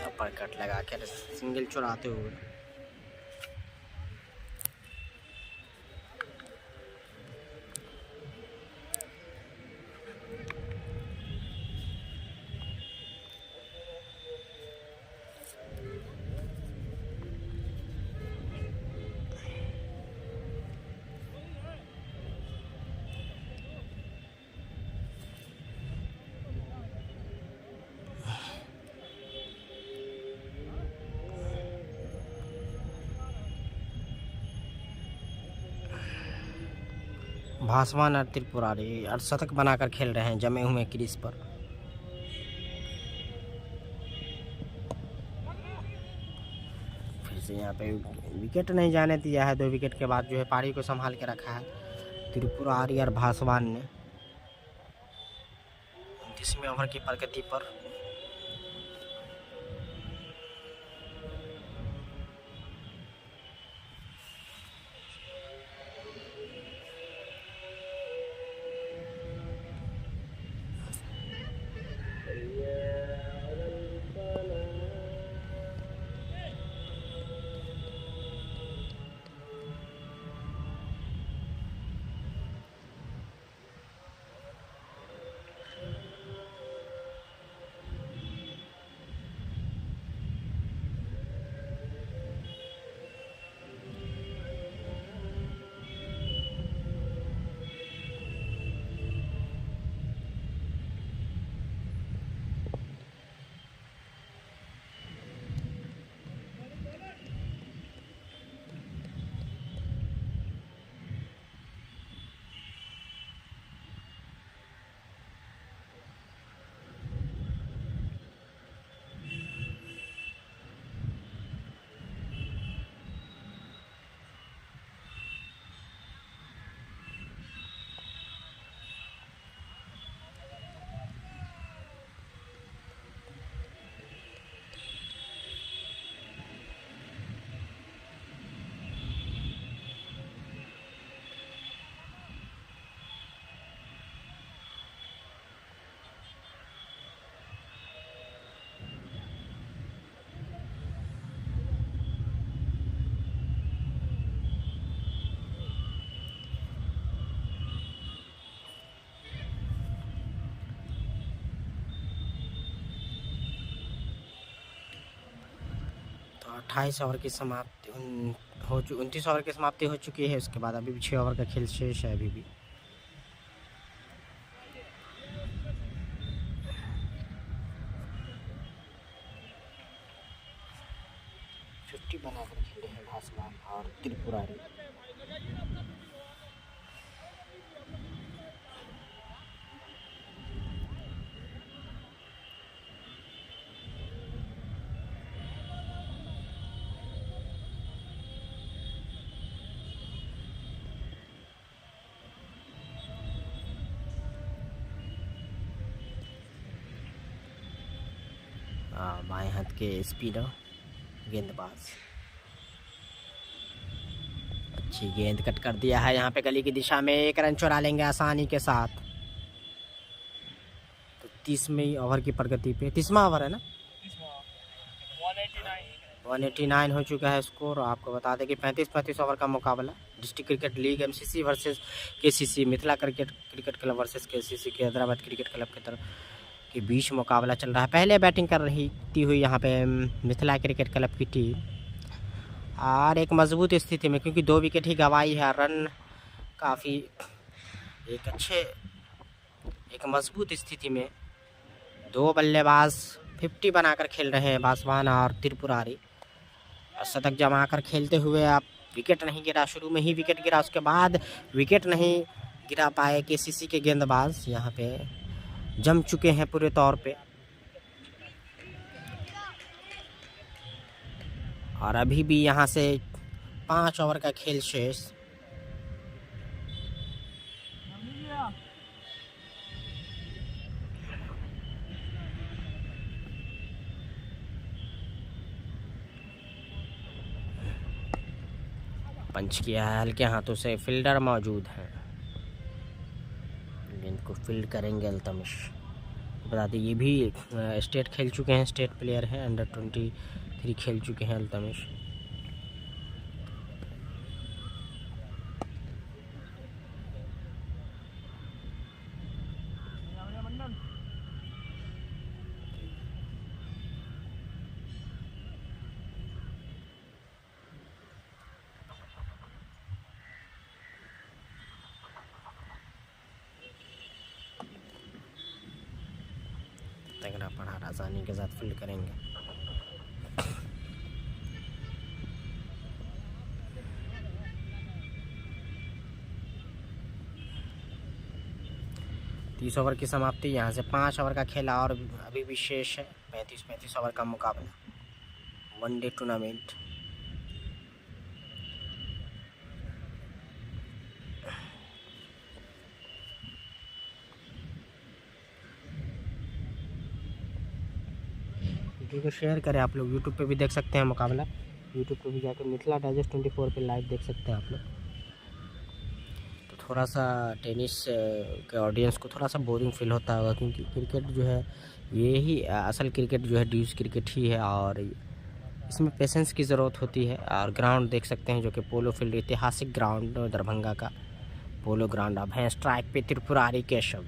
अपर कट लगा कर सिंगल चुराते हुए भासवान और त्रिपुरारी अर्धशतक बनाकर खेल रहे हैं जमे हुए क्रीज पर। फिर से यहाँ पे विकेट नहीं जाने दिया है, 2 विकेट के बाद जो है पारी को संभाल के रखा है त्रिपुरारी और भासवान ने। 29वें ओवर की प्रगति पर तो 28 ओवर की समाप्ति 29 ओवर की समाप्ति हो चुकी है। उसके बाद अभी भी 6 ओवर का खेल शेष है अभी भी। बनाकर खेले हैं भासवान और त्रिपुरारी। बाएं हाथ के स्पिनर गेंदबाज। अच्छी गेंद कट कर दिया है यहाँ पे गली की दिशा में, 1 रन चुरा लेंगे आसानी के साथ। तो 30वें ओवर की प्रगति पे, 30वां ओवर है ना, 189 हो चुका है स्कोर। आपको बता दें कि 35 ओवर का मुकाबला district cricket league MCC versus KCC, Mithila cricket club versus KCC के हैदराबाद क्रिकेट क्लब की तरफ के बीच मुकाबला चल रहा है। पहले बैटिंग कर रही हुई यहाँ पे मिथिला क्रिकेट क्लब की टीम, और एक मजबूत स्थिति में, क्योंकि 2 विकेट ही गंवाई है। रन काफ़ी एक मजबूत स्थिति में 2 बल्लेबाज 50 बनाकर खेल रहे हैं, बासवान और त्रिपुरारी। शतक जमा कर खेलते हुए आप विकेट नहीं गिरा, शुरू में ही विकेट गिरा, उसके बाद विकेट नहीं गिरा पाए KCC के गेंदबाज। यहाँ पे जम चुके हैं पूरे तौर पे, और अभी भी यहाँ से 5 ओवर का खेल शेष। पंच किया है हल्के हाथों से, फील्डर मौजूद हैं, गेंद को फील्ड करेंगे अल्तमिश। बता दें ये भी स्टेट खेल चुके हैं, स्टेट प्लेयर हैं, अंडर 23 खेल चुके हैं अल्तमिश। तगड़ा पड़ा आसानी के साथ फील्ड करेंगे। तीस ओवर की समाप्ति, यहाँ से 5 ओवर का खेला और अभी भी शेष है। 35 ओवर का मुकाबला, वनडे टूर्नामेंट। वीडियो को शेयर करें आप लोग, यूट्यूब पे भी देख सकते हैं मुकाबला, यूट्यूब पे भी जाकर मिथिला डाइजेस्ट 24 पे लाइव देख सकते हैं आप लोग। तो थोड़ा सा टेनिस के ऑडियंस को थोड़ा सा बोरिंग फील होता होगा, क्योंकि क्रिकेट जो है ये ही असल क्रिकेट जो है ड्यूज क्रिकेट ही है, और इसमें पेशेंस की ज़रूरत होती है। और ग्राउंड देख सकते हैं जो कि पोलो फील्ड, ऐतिहासिक ग्राउंड दरभंगा का पोलो ग्राउंड। अब हैं स्ट्राइक पे त्रिपुरारी केशव।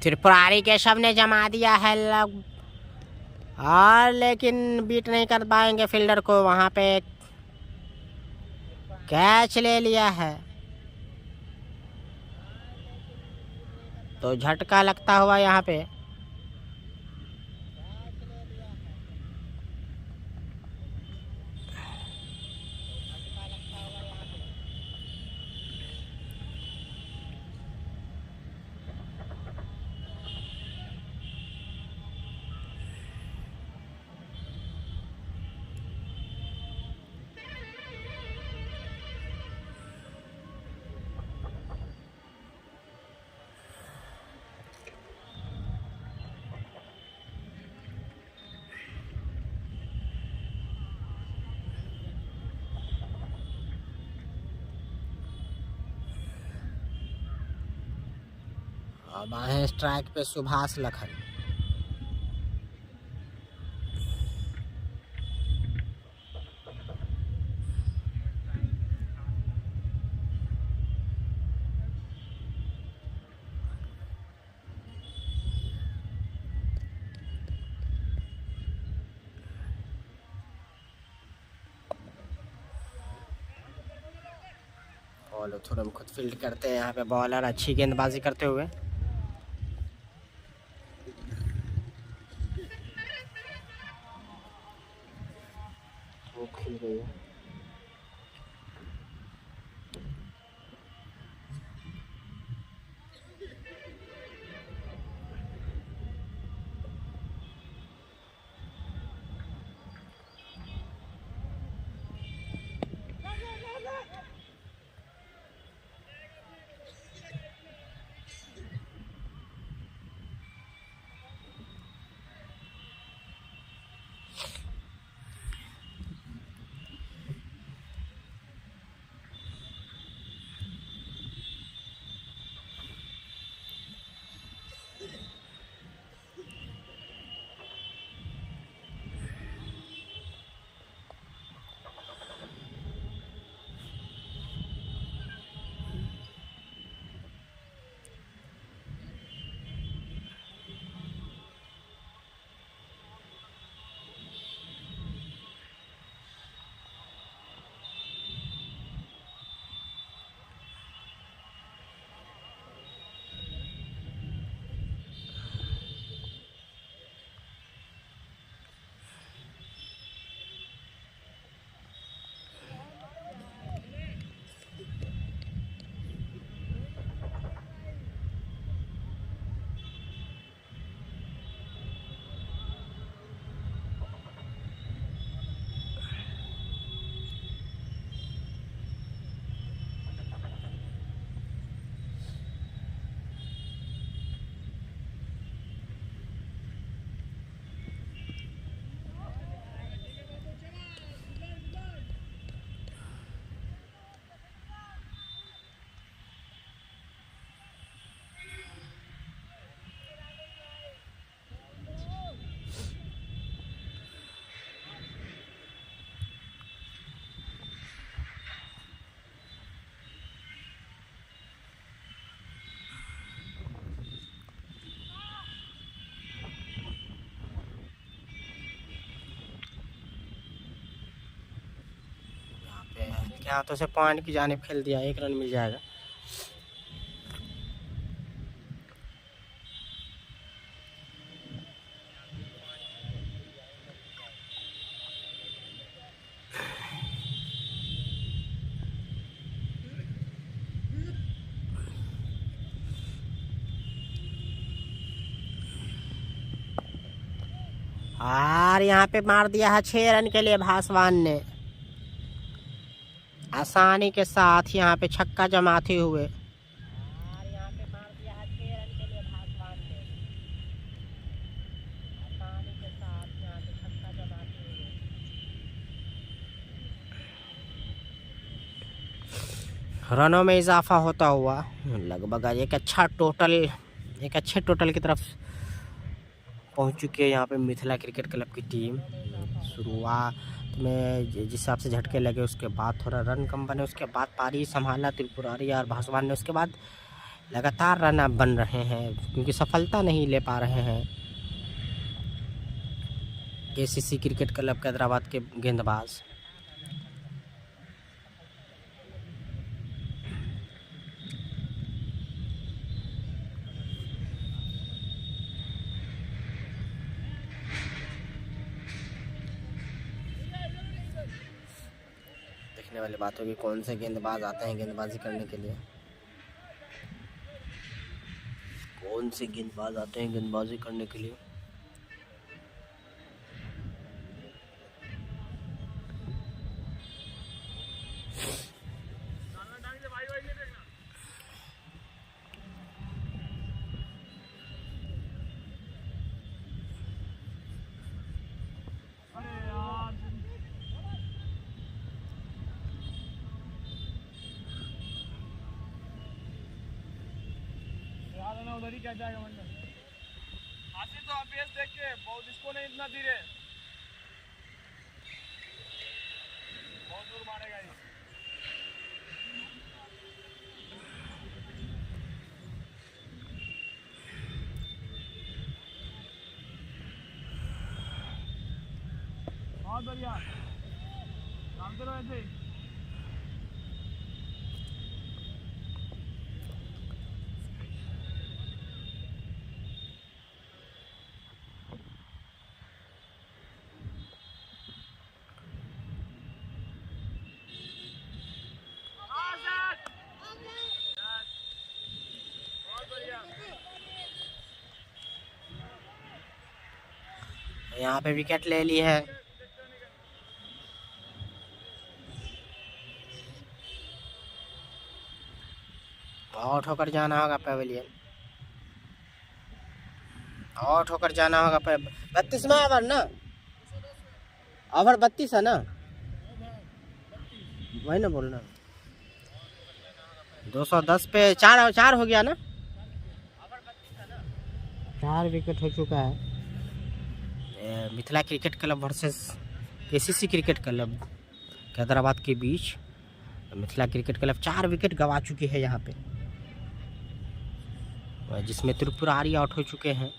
त्रिपुरारी केशव ने जमा दिया है और लेकिन बीट नहीं कर पाएंगे फील्डर को, वहां पे कैच ले लिया है। तो झटका लगता हुआ यहाँ पे अब आए स्ट्राइक पे सुभाष लखन। बॉलर थोड़ा खुद फील्ड करते हैं यहाँ पे, बॉलर अच्छी गेंदबाजी करते हुए। वो खेल गई है। इनके हाथों से पॉइंट की जानिब खेल दिया, 1 रन मिल जाएगा। और यहाँ पे मार दिया है 6 रन के लिए भासवान ने, आसानी के साथ यहाँ पे छक्का जमाते हुए। और यहाँ पे मार दिया है 6 रन के लिए भासवान ने, आसानी के साथ यहाँ पे छक्का जमाते हुए। रनों में इजाफा होता हुआ लगभग एक अच्छे टोटल की तरफ पहुंच चुकी है यहाँ पे मिथिला क्रिकेट क्लब की टीम। शुरुआत में जिस हिसाब से झटके लगे, उसके बाद थोड़ा रन कम बने, उसके बाद पारी संभाला त्रिपुरारी और भासवान ने। उसके बाद लगातार रन अब बन रहे हैं क्योंकि सफलता नहीं ले पा रहे हैं केसीसी क्रिकेट क्लब हैदराबाद के गेंदबाज। देखने वाली बात होगी कौन से गेंदबाज आते हैं गेंदबाजी करने के लिए, कौन से गेंदबाज आते हैं गेंदबाजी करने के लिए।
उधर ही क्या जाएगा मंडल। आसिफ तो आईपीएस देख के बहुत, इसको नहीं इतना धीरे, बहुत दूर मारेगा ये। बहुत बढ़िया, डालते रहो ऐसे ही।
यहाँ पे विकेट ले ली है। आउट होकर जाना होगा पेविलियन, आउट होकर जाना होगा 32वां ओवर ना, ओवर 32 है ना, वही ना बोलना। 210 पे 4 हो गया ना, 4 विकेट हो चुका है। Mithila cricket club versus KCC cricket club Hyderabad के बीच मिथिला क्रिकेट क्लब 4 विकेट गंवा चुकी है यहाँ पे, जिसमें त्रिपुरारी आउट हो चुके हैं,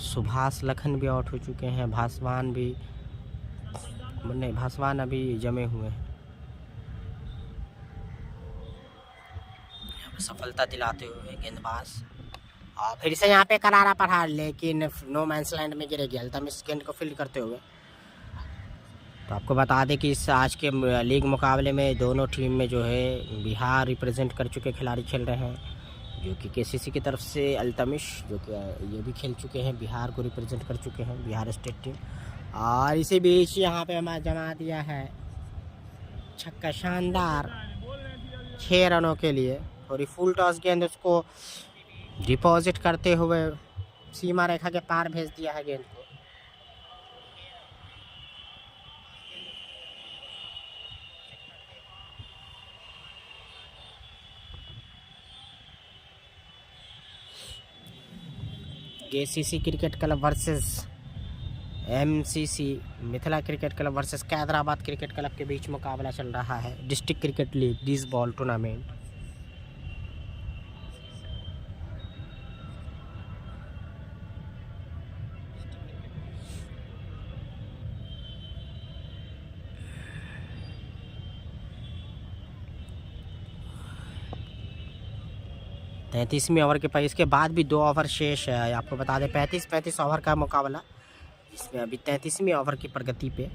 सुभाष लखन भी आउट हो चुके हैं, भासवान भी नहीं, भासवान अभी जमे हुए हैं। सफलता दिलाते हुए गेंदबाज और फिर से यहाँ पे करारा पड़ा, लेकिन नो मैंस लैंड में गिरे गया अल्तमिश गेंद को फील्ड करते हुए। तो आपको बता दें कि इस आज के लीग मुकाबले में दोनों टीम में जो है बिहार रिप्रेजेंट कर चुके खिलाड़ी खेल रहे हैं, जो कि केसीसी की तरफ से अल्तमिश जो कि ये भी खेल चुके हैं, बिहार को रिप्रेजेंट कर चुके हैं, बिहार स्टेट टीम। और इसी बीच यहाँ पे हमारा जमा दिया है छक्का शानदार 6 रनों के लिए, और फुल टॉस गेंद उसको डिपॉजिट करते हुए सीमा रेखा के पार भेज दिया है गेंद को। KCC cricket club versus MCC Mithila cricket club versus Hyderabad cricket club के बीच मुकाबला चल रहा है डिस्ट्रिक्ट क्रिकेट लीग डिस बॉल टूर्नामेंट। 33वीं ओवर के पर इसके बाद भी 2 ओवर शेष है। आपको बता दें 35-35 ओवर का मुकाबला, इसमें अभी 33वीं ओवर की प्रगति पे।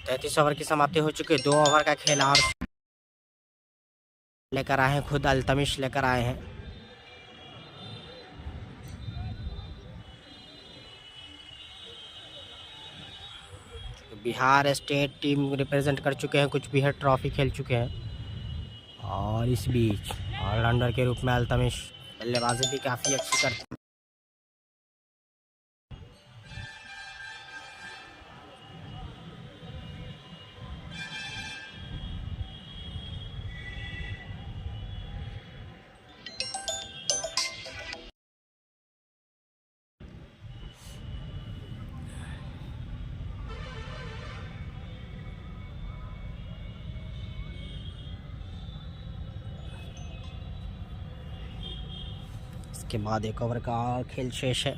तैंतीस ओवर की समाप्ति हो चुकी है। 2 ओवर का खेल और लेकर आए हैं, खुद अल्तमिश लेकर आए हैं। बिहार स्टेट टीम रिप्रेजेंट कर चुके हैं, कुछ बिहार ट्रॉफी खेल चुके हैं। और इस बीच ऑलराउंडर के रूप में अल्तमिश बल्लेबाजी भी काफ़ी अच्छी करते हैं। इसके बाद 1 ओवर का और खेल शेष है।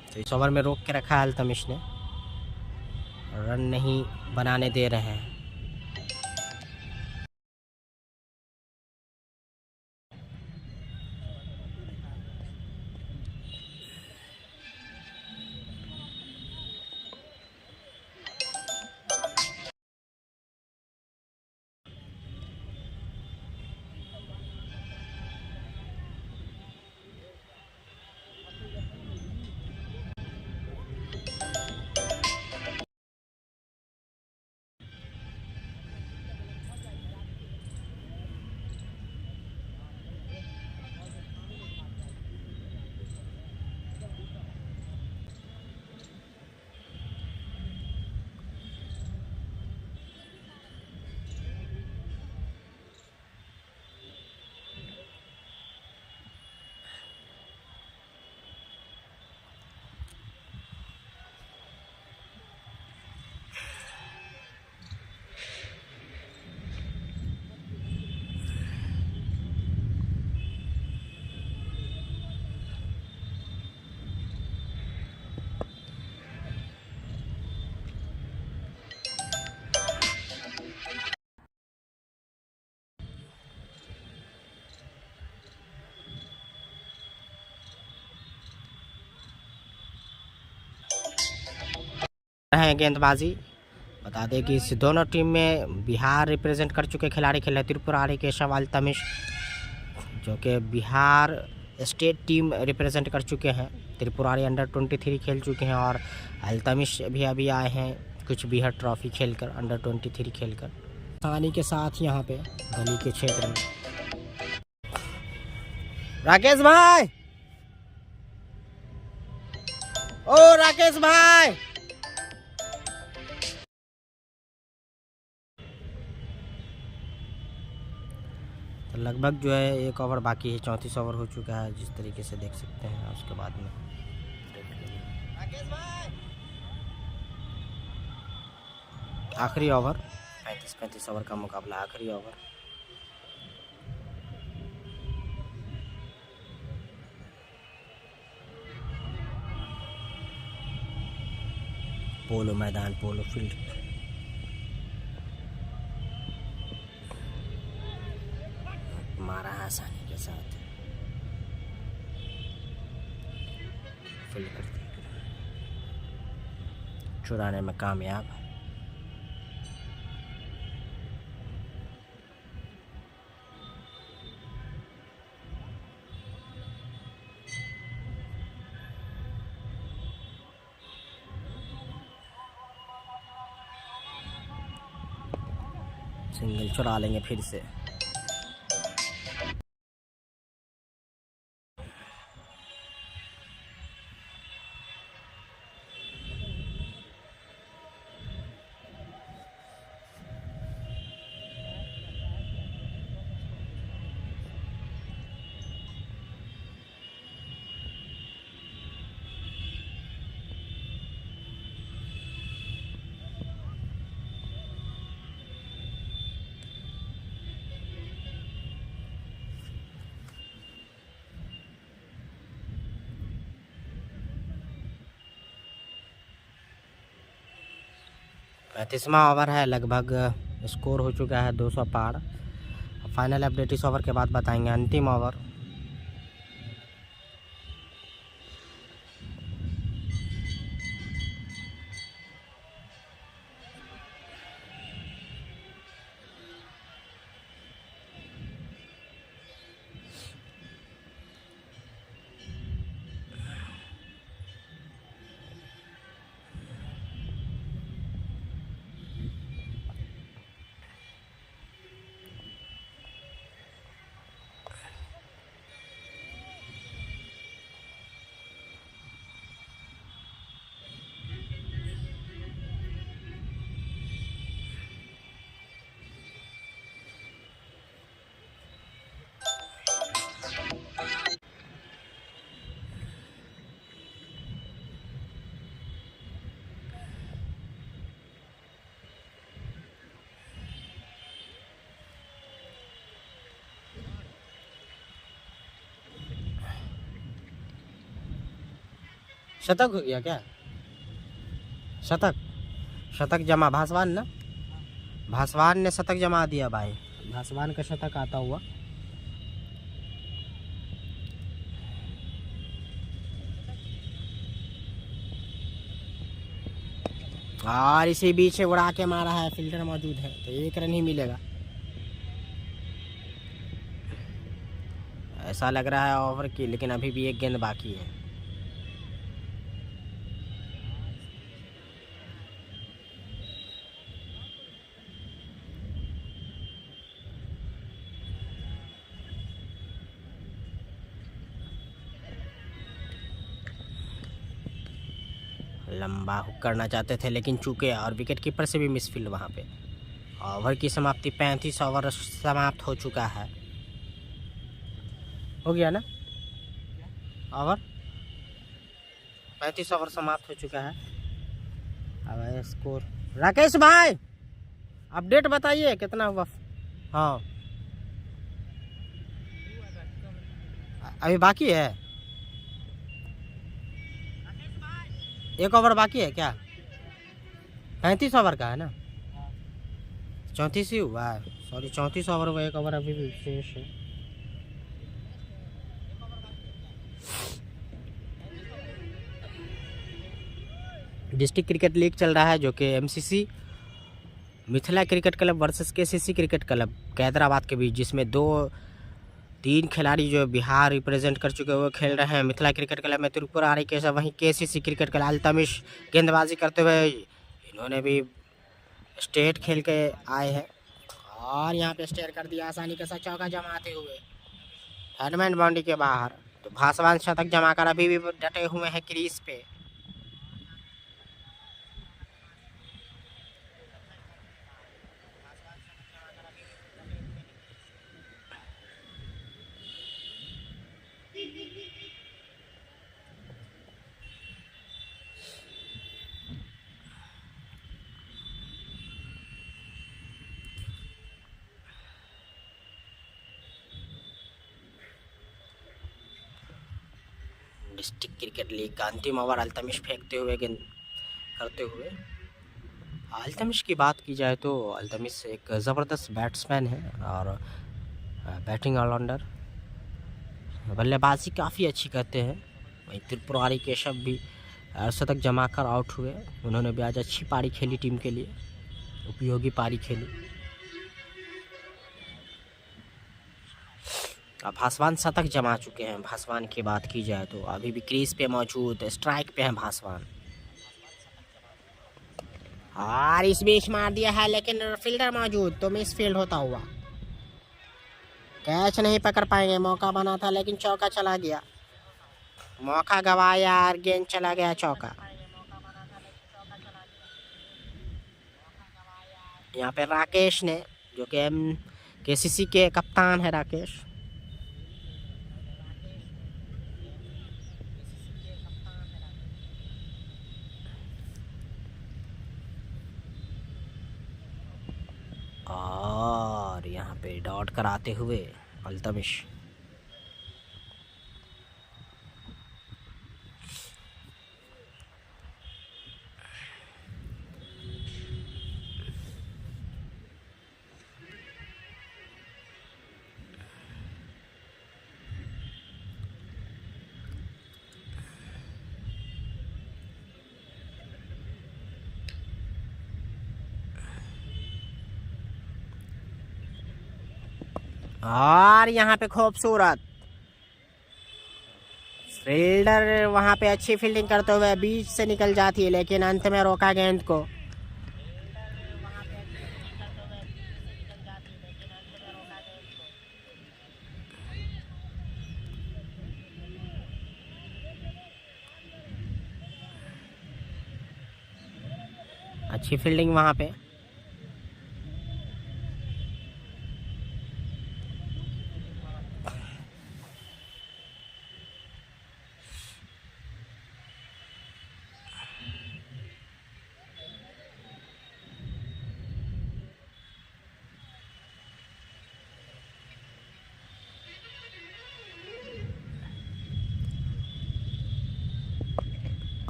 तो इस ओवर में रोक के रखा है अल्तमिश ने, रन नहीं बनाने दे रहे हैं। है गेंदबाजी। बता दें कि इस दोनों टीम में बिहार रिप्रेजेंट कर चुके खिलाड़ी खेले। त्रिपुरारी केशव अल्तमिश जो कि बिहार स्टेट टीम रिप्रेजेंट कर चुके हैं। त्रिपुरारी अंडर-23 खेल चुके हैं और अल्तमिश भी अभी आए हैं कुछ बिहार ट्रॉफी खेलकर, अंडर-23 खेलकर। आसानी के साथ यहाँ पे गली के क्षेत्र में राकेश भाई, ओ राकेश भाई, तो लगभग जो है 1 ओवर बाकी है। 34 ओवर हो चुका है जिस तरीके से देख सकते हैं। उसके बाद में आखिरी ओवर 35-35 ओवर का मुकाबला, आखिरी ओवर। पोलो मैदान, पोलो फील्ड। मारा आसानी के साथ फील्ड करते चुराने में कामयाब। सिंगल चुरा लेंगे फिर से। पैंतीसवां ओवर है, लगभग स्कोर हो चुका है 200 पार। फाइनल अपडेट इस ओवर के बाद बताएंगे। अंतिम ओवर। शतक हो गया क्या? शतक जमा भासवान ना, भासवान ने शतक जमा दिया भाई। भासवान का शतक आता हुआ। और इसी बीच उड़ा के मारा है, फील्डर मौजूद है तो 1 रन ही मिलेगा। ऐसा लग रहा है ओवर की, लेकिन अभी भी 1 गेंद बाकी है। लंबा हुक करना चाहते थे लेकिन चूके, और विकेट कीपर से भी मिसफील्ड वहाँ पे। ओवर की समाप्ति 35 ओवर समाप्त हो चुका है। हो गया ना ओवर? 35 ओवर समाप्त हो चुका है। अब स्कोर राकेश भाई अपडेट बताइए कितना हुआ। हाँ अभी बाकी है, 1 ओवर बाकी है क्या? 35 ओवर का है ना, 34 ही हुआ है। सॉरी 34 ओवर में 1 ओवर अभी भी शेष है। डिस्ट्रिक्ट क्रिकेट लीग चल रहा है जो कि MCC Mithila cricket club versus KCC cricket club Hyderabad के बीच, जिसमें 2-3 खिलाड़ी जो बिहार रिप्रेजेंट कर चुके हैं वो खेल रहे हैं। मिथिला क्रिकेट क्लब में त्रिपुरारी के सब, वहीं KCC क्रिकेट क्लब अल्तमिश गेंदबाजी करते हुए, इन्होंने भी स्टेट खेल के आए हैं और यहाँ पे स्टेयर कर दिया आसानी के साथ चौका जमाते हुए हेडमैन बाउंड्री के बाहर। तो भासवान शतक जमा कर अभी भी डटे हुए हैं क्रीज पे। डिस्ट्रिक्ट क्रिकेट लीग का अंतिम ओवर अल्तमिश फेंकते हुए गेंद करते हुए। अल्तमिश की बात की जाए तो अल्तमिश एक ज़बरदस्त बैट्समैन है और बैटिंग ऑलराउंडर, बल्लेबाजी काफ़ी अच्छी करते हैं। वहीं त्रिपुरारी केशव भी शतक जमा कर आउट हुए। उन्होंने भी आज अच्छी पारी खेली, टीम के लिए उपयोगी पारी खेली। अब भासवान शतक जमा चुके हैं। भासवान की बात की जाए तो अभी भी क्रीज पे मौजूद, स्ट्राइक पे हैं भासवान। और इस बीच मार दिया है लेकिन फील्डर मौजूद तो मिस फील्ड होता हुआ। कैच नहीं पकड़ पाएंगे, मौका बना था लेकिन चौका चला गया। मौका गवाया और गेंद चला गया चौका। यहाँ पे राकेश ने, जो कि केसीसी के कप्तान है राकेश, और यहाँ पे डॉट कराते हुए अल्तमिश। और यहाँ पे खूबसूरत फील्डर वहाँ पे अच्छी फील्डिंग करते हुए बीच से निकल जाती है लेकिन अंत में रोका गेंद को। अच्छी फील्डिंग वहाँ पे।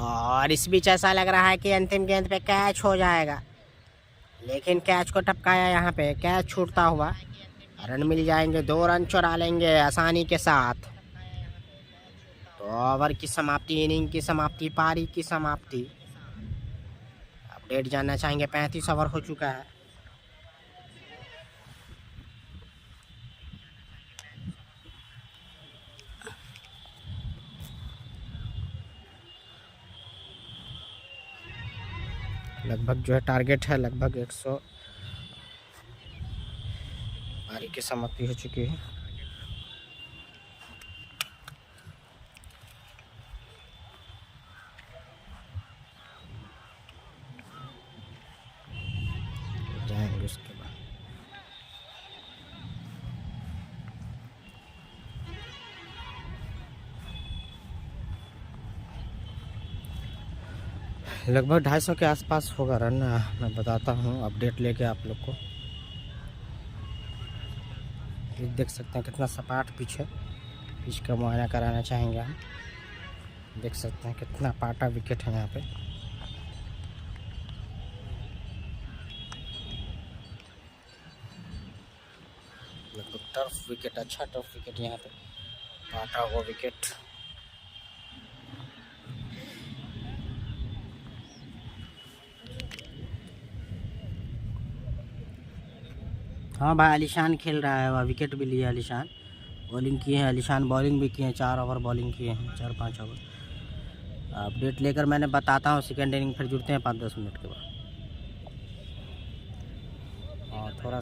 और इस बीच ऐसा लग रहा है कि अंतिम गेंद पे कैच हो जाएगा लेकिन कैच को टपकाया। यहाँ पे कैच छूटता हुआ, रन मिल जाएंगे, 2 रन चुरा लेंगे आसानी के साथ। तो ओवर की समाप्ति, इनिंग की समाप्ति, पारी की समाप्ति। अपडेट जानना चाहेंगे, 35 ओवर हो चुका है। लगभग जो है टारगेट है लगभग 100, पारी की समाप्ति हो चुकी है। जाएंगे उसके बाद लगभग 250 के आसपास होगा रन। मैं बताता हूँ अपडेट लेके आप लोग को। देख सकते हैं कितना सपाट पिच है। पिच का मुआयना कराना चाहेंगे हम। देख सकते हैं कितना पाटा विकेट है यहाँ पे। लगभग टर्फ विकेट, अच्छा टर्फ विकेट यहाँ पे, पाटा हुआ विकेट। हाँ भाई, आलिशान खेल रहा है, वह विकेट भी लिया आलिशान। बॉलिंग किए हैं आलिशान, बॉलिंग भी किए हैं, 4 ओवर बॉलिंग किए हैं, 4-5 ओवर। अपडेट लेकर मैंने बताता हूँ, सेकेंड इनिंग फिर जुड़ते हैं 5-10 मिनट के बाद। और थोड़ा